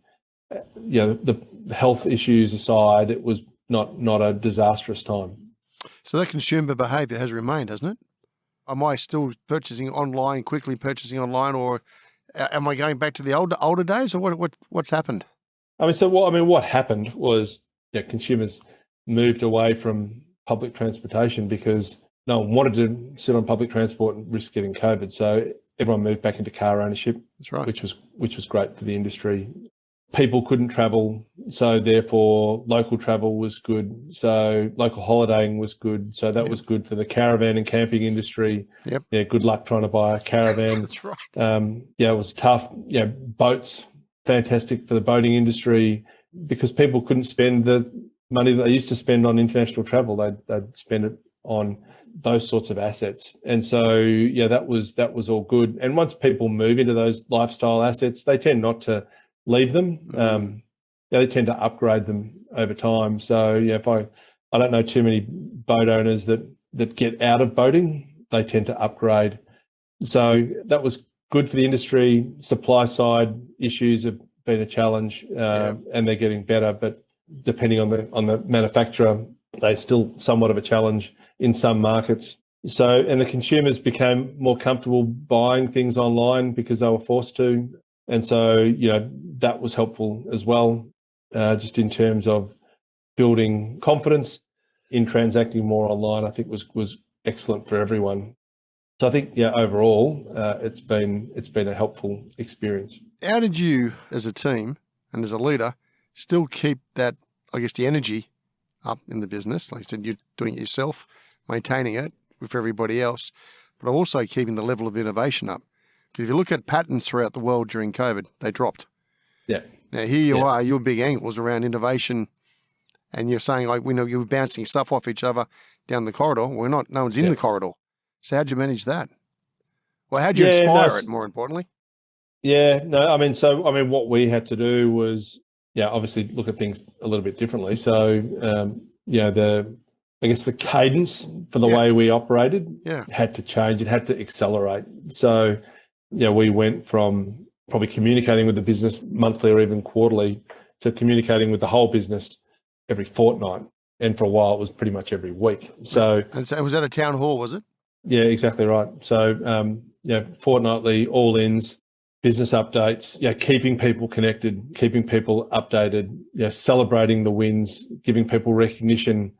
the health issues aside, it was not a disastrous time. So that consumer behaviour has remained, hasn't it? Am I still quickly purchasing online, or am I going back to the older days, or what's happened? What happened was consumers moved away from public transportation because no one wanted to sit on public transport and risk getting COVID. So everyone moved back into car ownership. That's right. Which was great for the industry. people couldn't travel, so therefore local travel was good. So local holidaying was good. So that was good for the caravan and camping industry. Yep. Yeah, good luck trying to buy a caravan. That's right. Yeah, it was tough. Yeah, boats, fantastic for the boating industry because people couldn't spend the money that they used to spend on international travel. They'd spend it on those sorts of assets. And so, yeah, that was all good. And once people move into those lifestyle assets, they tend not to leave them. They tend to upgrade them over time. So, yeah, if I don't know too many boat owners that get out of boating, they tend to upgrade. So that was good for the industry. Supply side issues have been a challenge, and they're getting better. But depending on the manufacturer, they're still somewhat of a challenge in some markets. So, and the consumers became more comfortable buying things online because they were forced to. And so, you know, that was helpful as well, just in terms of building confidence in transacting more online. I think was excellent for everyone. So I think, yeah, overall, it's been a helpful experience. How did you, as a team and as a leader, still keep that, I guess, the energy up in the business? Like you said, you're doing it yourself, maintaining it with everybody else, but also keeping the level of innovation up. Because if you look at patents throughout the world during COVID, they dropped. Yeah. Now here you are, your big angle was around innovation, and you're saying, like, we know you're bouncing stuff off each other down the corridor. We're not, no one's in the corridor. So how'd you manage that? Well, how'd you inspire it, more importantly? Yeah, no, what we had to do was, obviously look at things a little bit differently. So, I guess the cadence for the way we operated had to change. It had to accelerate. So, we went from probably communicating with the business monthly or even quarterly to communicating with the whole business every fortnight. And for a while, it was pretty much every week. So, and so was that a town hall, was it? Yeah, exactly right. So, fortnightly all-ins, business updates, keeping people connected, keeping people updated, celebrating the wins, giving people recognition,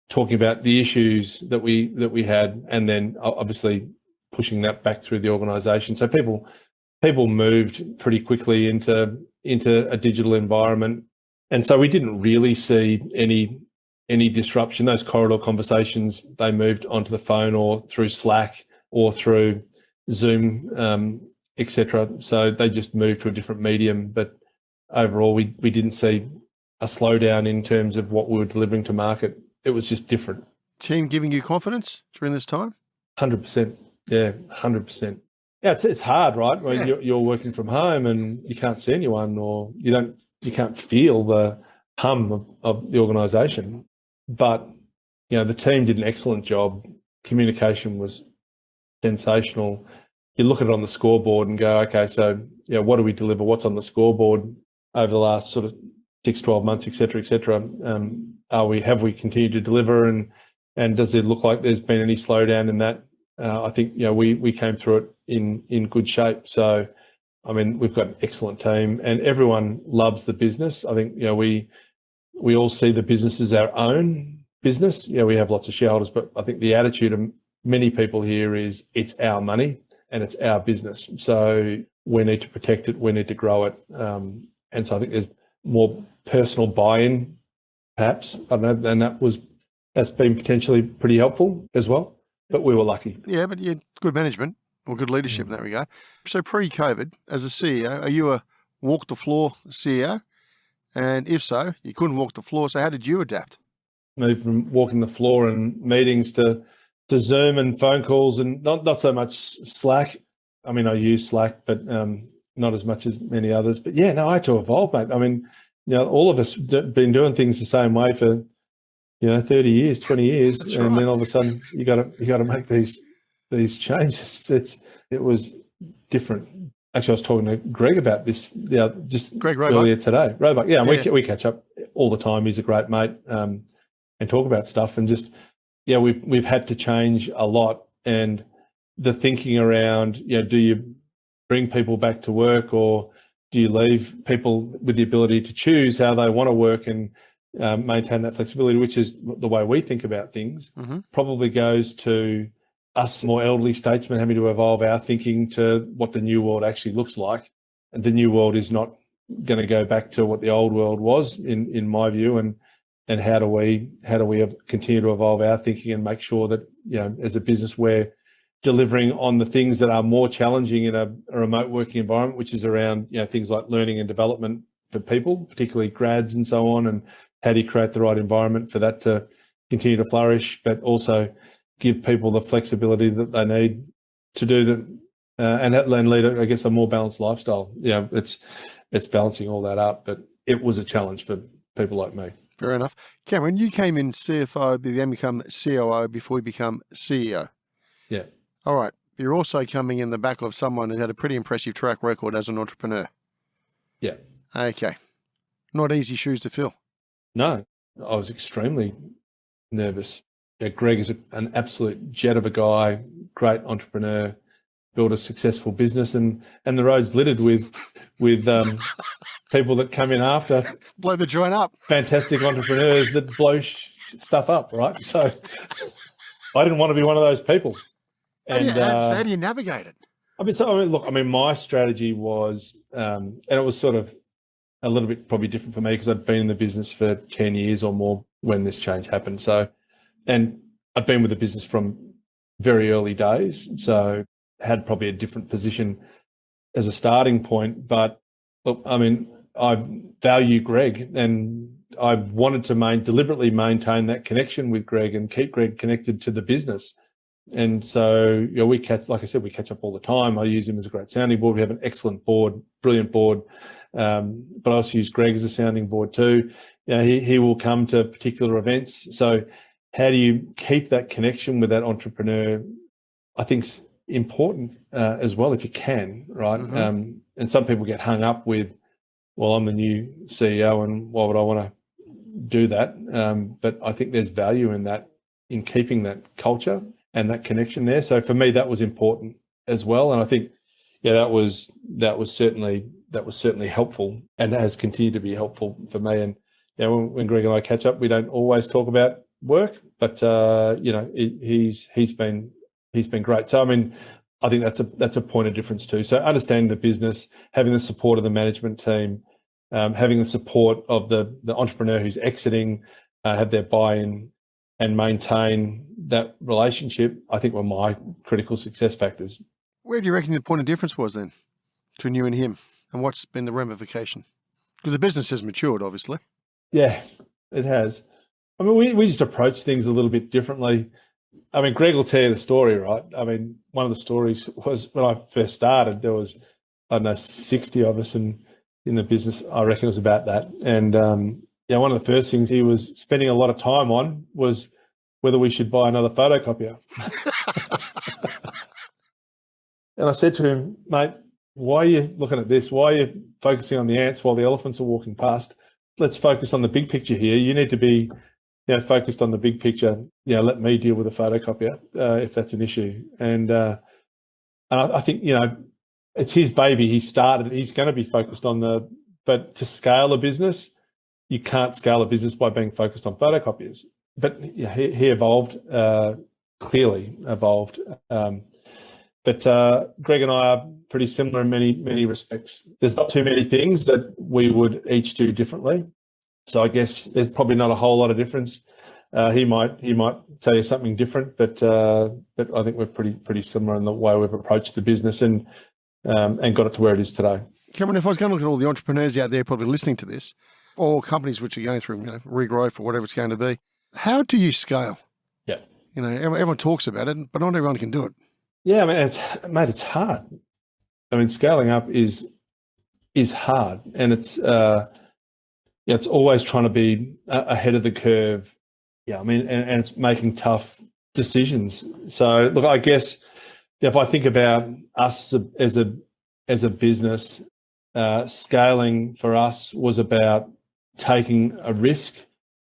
talking about the issues that we had, and then obviously pushing that back through the organisation. So people moved pretty quickly into a digital environment, and so we didn't really see any disruption. Those corridor conversations, they moved onto the phone or through Slack or through Zoom, etc. So they just moved to a different medium. But overall, we didn't see a slowdown in terms of what we were delivering to market. It was just different. Team giving you confidence during this time? 100%. Yeah, 100%. Yeah, it's hard, right? When you're working from home and you can't see anyone, or you can't feel the hum of the organisation. But the team did an excellent job. Communication was sensational. You look at it on the scoreboard and go, okay, so what do we deliver? What's on the scoreboard over the last sort of 6, 12 months, et cetera, et cetera? Have we continued to deliver, and does it look like there's been any slowdown in that? I think we came through it in good shape. So, I mean, we've got an excellent team, and everyone loves the business. I think we all see the business as our own business. We have lots of shareholders, but I think the attitude of many people here is it's our money and it's our business. So we need to protect it, we need to grow it. And so I think there's more personal buy-in, perhaps. I don't know, and that's been potentially pretty helpful as well. But we were lucky. Yeah, but you good management or good leadership in that regard. So pre-COVID, as a CEO, are you a walk the floor CEO? And if so, you couldn't walk the floor. So how did you adapt? Moved from walking the floor and meetings to Zoom and phone calls, and not so much Slack. I mean, I use Slack, but not as much as many others. But yeah, no, I had to evolve, mate. I mean, all of us been doing things the same way for 30 years, 20 years, That's and right. then all of a sudden you got to make these changes. It was different. Actually, I was talking to Greg about this just Greg earlier today. Roebuck, Yeah. we catch up all the time. He's a great mate, and talk about stuff. And just we've had to change a lot. And the thinking around do you bring people back to work, or do you leave people with the ability to choose how they want to work and maintain that flexibility, which is the way we think about things. Probably goes to us more elderly statesmen having to evolve our thinking to what the new world actually looks like. And the new world is not going to go back to what the old world was, in my view, and how do we continue to evolve our thinking and make sure that, as a business, we're delivering on the things that are more challenging in a remote working environment, which is around things like learning and development for people, particularly grads and so on, and how do you create the right environment for that to continue to flourish, but also give people the flexibility that they need to do that, and lead, I guess, a more balanced lifestyle. It's balancing all that up, but it was a challenge for people like me. Fair enough. Cameron, you came in CFO, then become COO before you become CEO. Yeah. All right. You're also coming in the back of someone who had a pretty impressive track record as an entrepreneur. Yeah. Okay. Not easy shoes to fill. No, I was extremely nervous. Yeah, Greg is an absolute jet of a guy, great entrepreneur, built a successful business, and the road's littered with people that come in after. Blow the joint up. Fantastic entrepreneurs that blow stuff up, right? So I didn't want to be one of those people. How do you navigate it? My strategy was, and it was sort of a little bit probably different for me because I'd been in the business for 10 years or more when this change happened. So, and I'd been with the business from very early days, so had probably a different position as a starting point. But look, I value Greg, and I wanted to deliberately maintain that connection with Greg and keep Greg connected to the business. And so, we catch up all the time. I use him as a great sounding board. We have an excellent board, brilliant board. But I also use Greg as a sounding board too. He will come to particular events. So how do you keep that connection with that entrepreneur? I think it's important as well, if you can, right? Mm-hmm. And some people get hung up with, well, I'm the new CEO and why would I want to do that? But I think there's value in that, in keeping that culture and that connection there. So for me, that was important as well. And I think, that was certainly helpful, and has continued to be helpful for me. And when Greg and I catch up, we don't always talk about work, but he's been great. So I think that's a point of difference too. So understanding the business, having the support of the management team, having the support of the entrepreneur who's exiting, have their buy-in and maintain that relationship, I think were my critical success factors. Where do you reckon the point of difference was then between you and him, and what's been the ramification? Because the business has matured, obviously. Yeah, it has. We just approach things a little bit differently. Greg will tell you the story, right? One of the stories was when I first started, there was, 60 of us in the business. I reckon it was about that. And one of the first things he was spending a lot of time on was whether we should buy another photocopier. And I said to him, mate, why are you looking at this? Why are you focusing on the ants while the elephants are walking past? Let's focus on the big picture here. You need to be focused on the big picture. Let me deal with the photocopier if that's an issue. And I think, it's his baby. He started, he's going to be focused on but to scale a business, you can't scale a business by being focused on photocopiers. But he evolved, clearly evolved. But Greg and I are pretty similar in many respects. There's not too many things that we would each do differently. So I guess there's probably not a whole lot of difference. He might tell you something different, but I think we're pretty similar in the way we've approached the business and got it to where it is today. Cameron, if I was going to look at all the entrepreneurs out there probably listening to this, or companies which are going through regrowth or whatever it's going to be, how do you scale? Yeah, everyone talks about it, but not everyone can do it. Yeah, it's hard. Scaling up is hard, and it's always trying to be ahead of the curve. Yeah, and it's making tough decisions. So look, I guess if I think about us as a business, scaling for us was about taking a risk,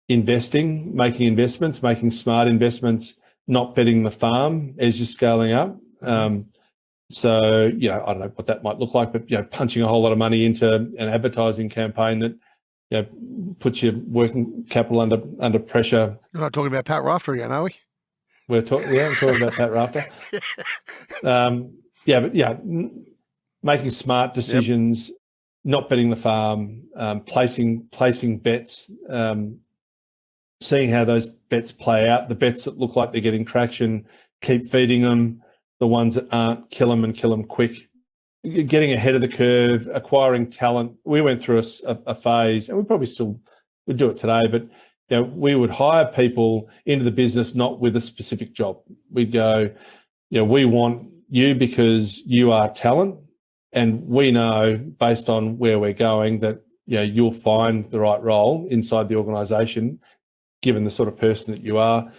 investing, making investments, making smart investments, not betting the farm as you're scaling up. So, I don't know what that might look like, but, punching a whole lot of money into an advertising campaign that, puts your working capital under pressure. We're not talking about Pat Rafter again, are we? I'm talking about Pat Rafter. Making smart decisions, not betting the farm, placing bets, seeing how those bets play out. The bets that look like they're getting traction, keep feeding them. The ones that aren't, kill them quick. Getting ahead of the curve, acquiring talent. We went through a phase, and we probably still would do it today, but we would hire people into the business not with a specific job. We'd go, we want you because you are talent, and we know based on where we're going that you'll find the right role inside the organisation, given the sort of person that you are,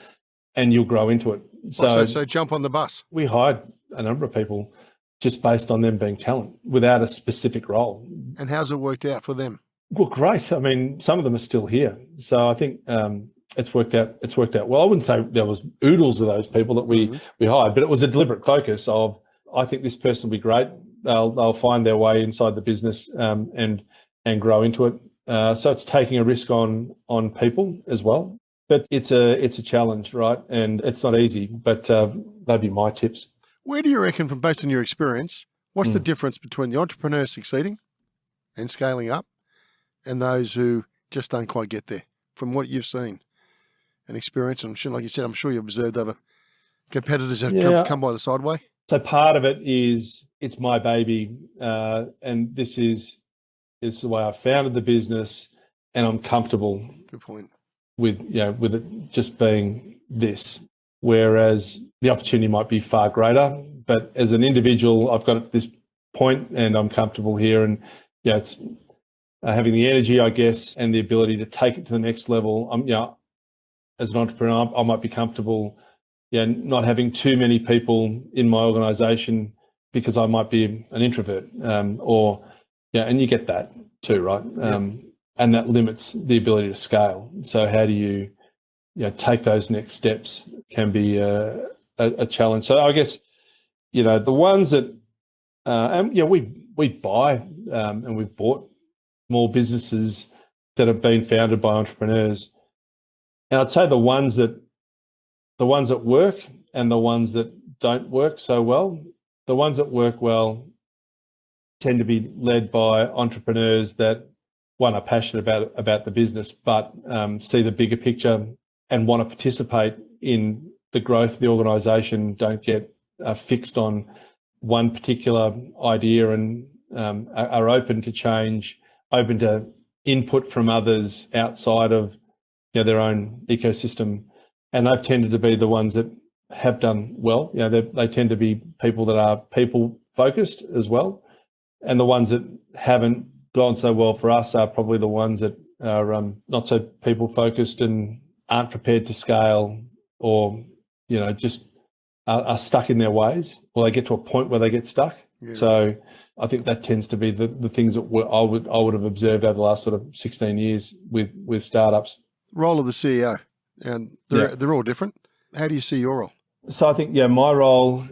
and you'll grow into it. So jump on the bus. We hired a number of people just based on them being talent without a specific role. And how's it worked out for them? Well, great. I mean, some of them are still here. So I think it's worked out well. I wouldn't say there was oodles of those people that we hired, but it was a deliberate focus of, I think this person will be great. They'll find their way inside the business and grow into it. So it's taking a risk on people as well. But it's a challenge, right? And it's not easy, but that'd be my tips. Where do you reckon, from based on your experience, what's the difference between the entrepreneurs succeeding and scaling up and those who just don't quite get there, from what you've seen and experienced? I'm sure, like you said, I'm sure you've observed other competitors have come by the sideway. So part of it is it's my baby, and this is the way I founded the business, and I'm comfortable. Good point. With it just being this, whereas the opportunity might be far greater. But as an individual, I've got it to this point, and I'm comfortable here, and it's having the energy, I guess, and the ability to take it to the next level. As an entrepreneur, I might be comfortable, not having too many people in my organisation because I might be an introvert, and you get that too, right? And that limits the ability to scale. So how do you take those next steps can be a challenge. So I guess, the ones that, we buy and we've bought small businesses that have been founded by entrepreneurs. And I'd say the ones that work and the ones that don't work so well, the ones that work well tend to be led by entrepreneurs that, one, are passionate about the business, but see the bigger picture and want to participate in the growth of the organisation, don't get fixed on one particular idea, and are open to change, open to input from others outside of their own ecosystem. And they've tended to be the ones that have done well. They tend to be people that are people-focused as well. And the ones that haven't gone so well for us are probably the ones that are not so people-focused and aren't prepared to scale, or just are stuck in their ways, or they get to a point where they get stuck. Yeah. So I think that tends to be the things that I would have observed over the last sort of 16 years with startups. Role of the CEO, and they're all different. How do you see your role? So I think my role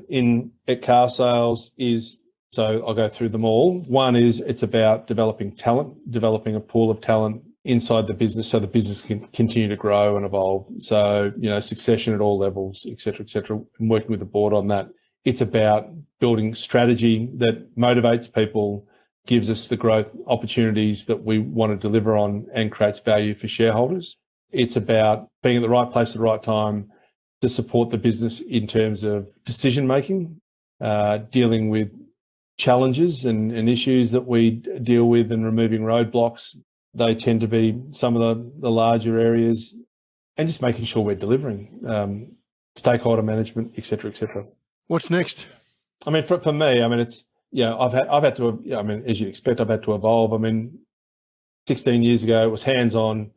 at Car Sales is, so I'll go through them all. One is it's about developing talent, developing a pool of talent inside the business so the business can continue to grow and evolve. So, succession at all levels, et cetera, and working with the board on that. It's about building strategy that motivates people, gives us the growth opportunities that we want to deliver on, and creates value for shareholders. It's about being at the right place at the right time to support the business in terms of decision-making, dealing with challenges and issues that we deal with, and removing roadblocks. They tend to be some of the larger areas, and just making sure we're delivering, stakeholder management, et cetera, et cetera. What's next? I mean, for me, I mean, it's, I've had to, I mean, as you'd expect, I've had to evolve. I mean, 16 years ago, it was hands-on.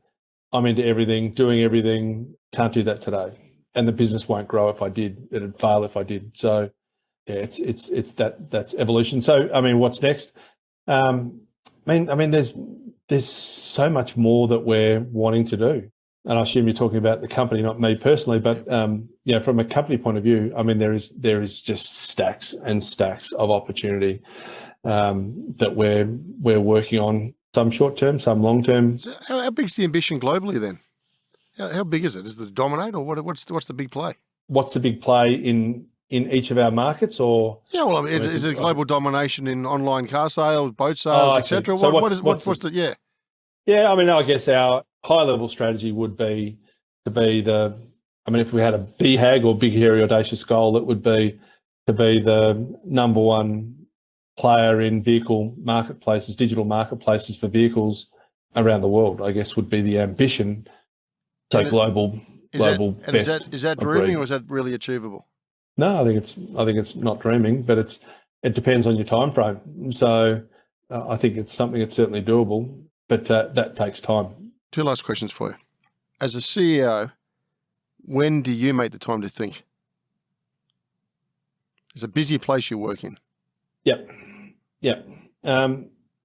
I'm into everything, doing everything. Can't do that today. And the business won't grow if I did. It'd fail if I did. So it's that's evolution. So, I mean, what's next? I mean, there's so much more that we're wanting to do. And I assume you're talking about the company, not me personally, but from a company point of view, I mean, there is just stacks and stacks of opportunity that we're working on. Some short term, some long term. So how big's the ambition globally then? How big is it? Is it to dominate, or what's the big play? What's the big play in in each of our markets, or Yeah, well, I mean, is it global domination in online car sales, boat sales, etc.? So what's the yeah? Yeah, I mean, I guess our high-level strategy would be to be if we had a BHAG or big, hairy, audacious goal, it would be to be the number one player in vehicle marketplaces, digital marketplaces for vehicles around the world, I guess would be the ambition. So global best. Is that dreaming or is that really achievable? No, I think it's not dreaming, but it depends on your time frame. So I think it's something that's certainly doable, but that takes time. Two last questions for you. As a CEO, when do you make the time to think? It's a busy place you work in. Yep.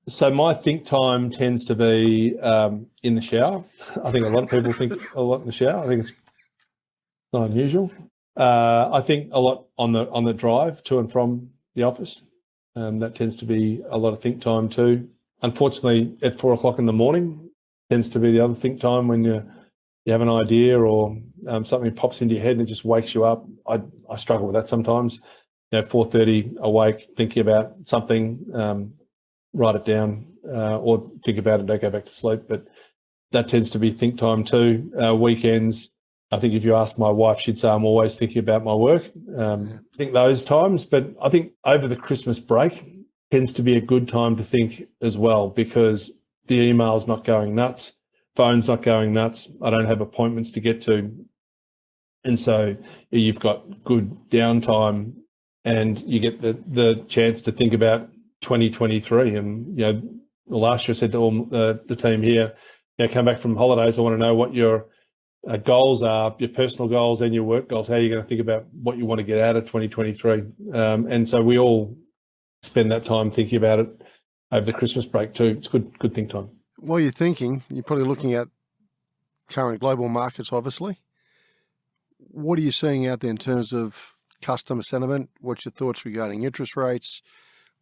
So my think time tends to be in the shower. I think a lot of people think a lot in the shower. I think it's not unusual. I think a lot on the drive to and from the office. That tends to be a lot of think time too. Unfortunately, at 4 o'clock in the morning tends to be the other think time when you have an idea or something pops into your head and it just wakes you up. I struggle with that sometimes. 4:30 awake, thinking about something, write it down, or think about it, don't go back to sleep. But that tends to be think time too. Weekends, I think if you ask my wife, she'd say I'm always thinking about my work. I think those times, but I think over the Christmas break tends to be a good time to think as well, because the email's not going nuts, phone's not going nuts, I don't have appointments to get to. And so you've got good downtime and you get the chance to think about 2023. And, last year I said to all the team here, come back from holidays, I want to know what your goals are, your personal goals and your work goals, how you're going to think about what you want to get out of 2023. And so we all spend that time thinking about it over the Christmas break too. It's good think time. While you're thinking, you're probably looking at current global markets, obviously. What are you seeing out there in terms of customer sentiment? What's your thoughts regarding interest rates?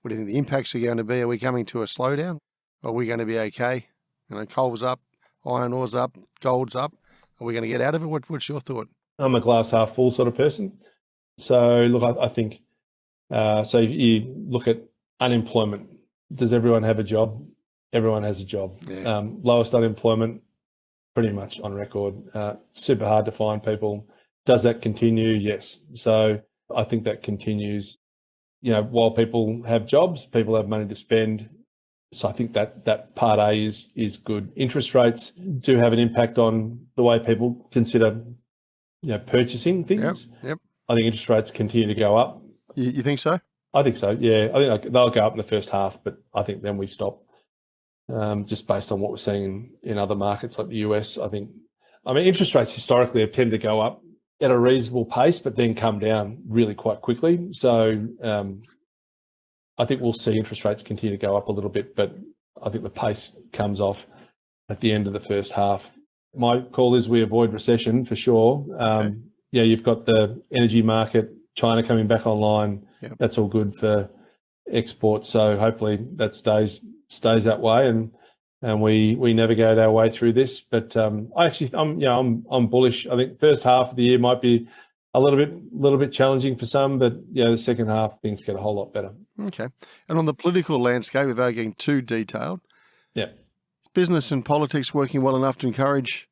What do you think the impacts are going to be? Are we coming to a slowdown? Are we going to be okay? Coal's up, iron ore's up, gold's up. Are we going to get out of it? What's your thought? I'm a glass half full sort of person. So look, I think, so if you look at unemployment, does everyone have a job? Everyone has a job. Yeah. Lowest unemployment, pretty much on record. Super hard to find people. Does that continue? Yes. So I think that continues. While people have jobs, people have money to spend. So I think that part A is good. Interest rates do have an impact on the way people consider, purchasing things. Yep. I think interest rates continue to go up. You think so? I think so. Yeah, I think they'll go up in the first half, but I think then we stop. Just based on what we're seeing in other markets like the US, interest rates historically have tended to go up at a reasonable pace, but then come down really quite quickly. So I think we'll see interest rates continue to go up a little bit, but I think the pace comes off at the end of the first half. My call is we avoid recession for sure. Okay. You've got the energy market, China coming back online. Yep. That's all good for exports. So hopefully that stays that way and we navigate our way through this. But I'm bullish. I think first half of the year might be a little bit challenging for some, but the second half things get a whole lot better. Okay. And on the political landscape, without getting too detailed, is business and politics working well enough to encourage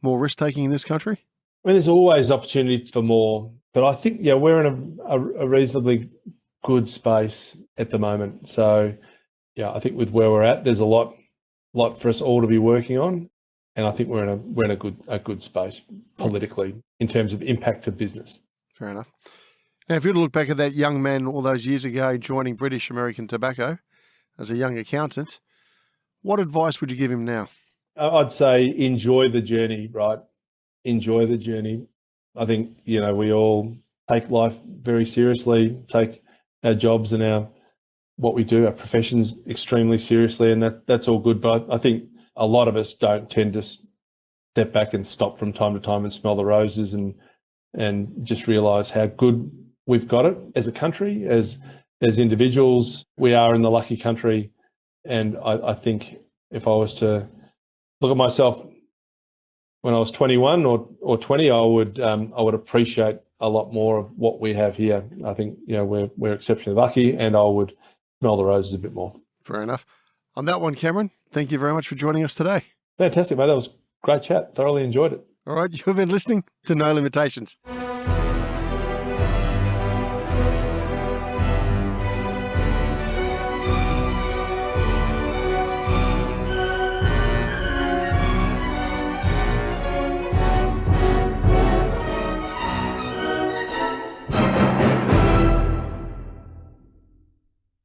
more risk taking in this country? There's always opportunity for more, but I think we're in a reasonably good space at the moment. So I think with where we're at, there's a lot for us all to be working on, and I think we're in a good space politically in terms of impact to business. Fair enough. Now, if you were to look back at that young man all those years ago joining British American Tobacco as a young accountant, what advice would you give him now? I'd say enjoy the journey, right? Enjoy the journey. I think, we all take life very seriously, take our jobs and what we do, our professions extremely seriously, and that's all good. But I think a lot of us don't tend to step back and stop from time to time and smell the roses and just realise how good we've got it as a country, as individuals. We are in the lucky country, and I think if I was to look at myself when I was 21 or 20, I would appreciate a lot more of what we have here. I think, we're exceptionally lucky, and I would smell the roses a bit more. Fair enough. On that one, Cameron, thank you very much for joining us today. Fantastic, mate. That was great chat. Thoroughly enjoyed it. All right, you've been listening to No Limitations.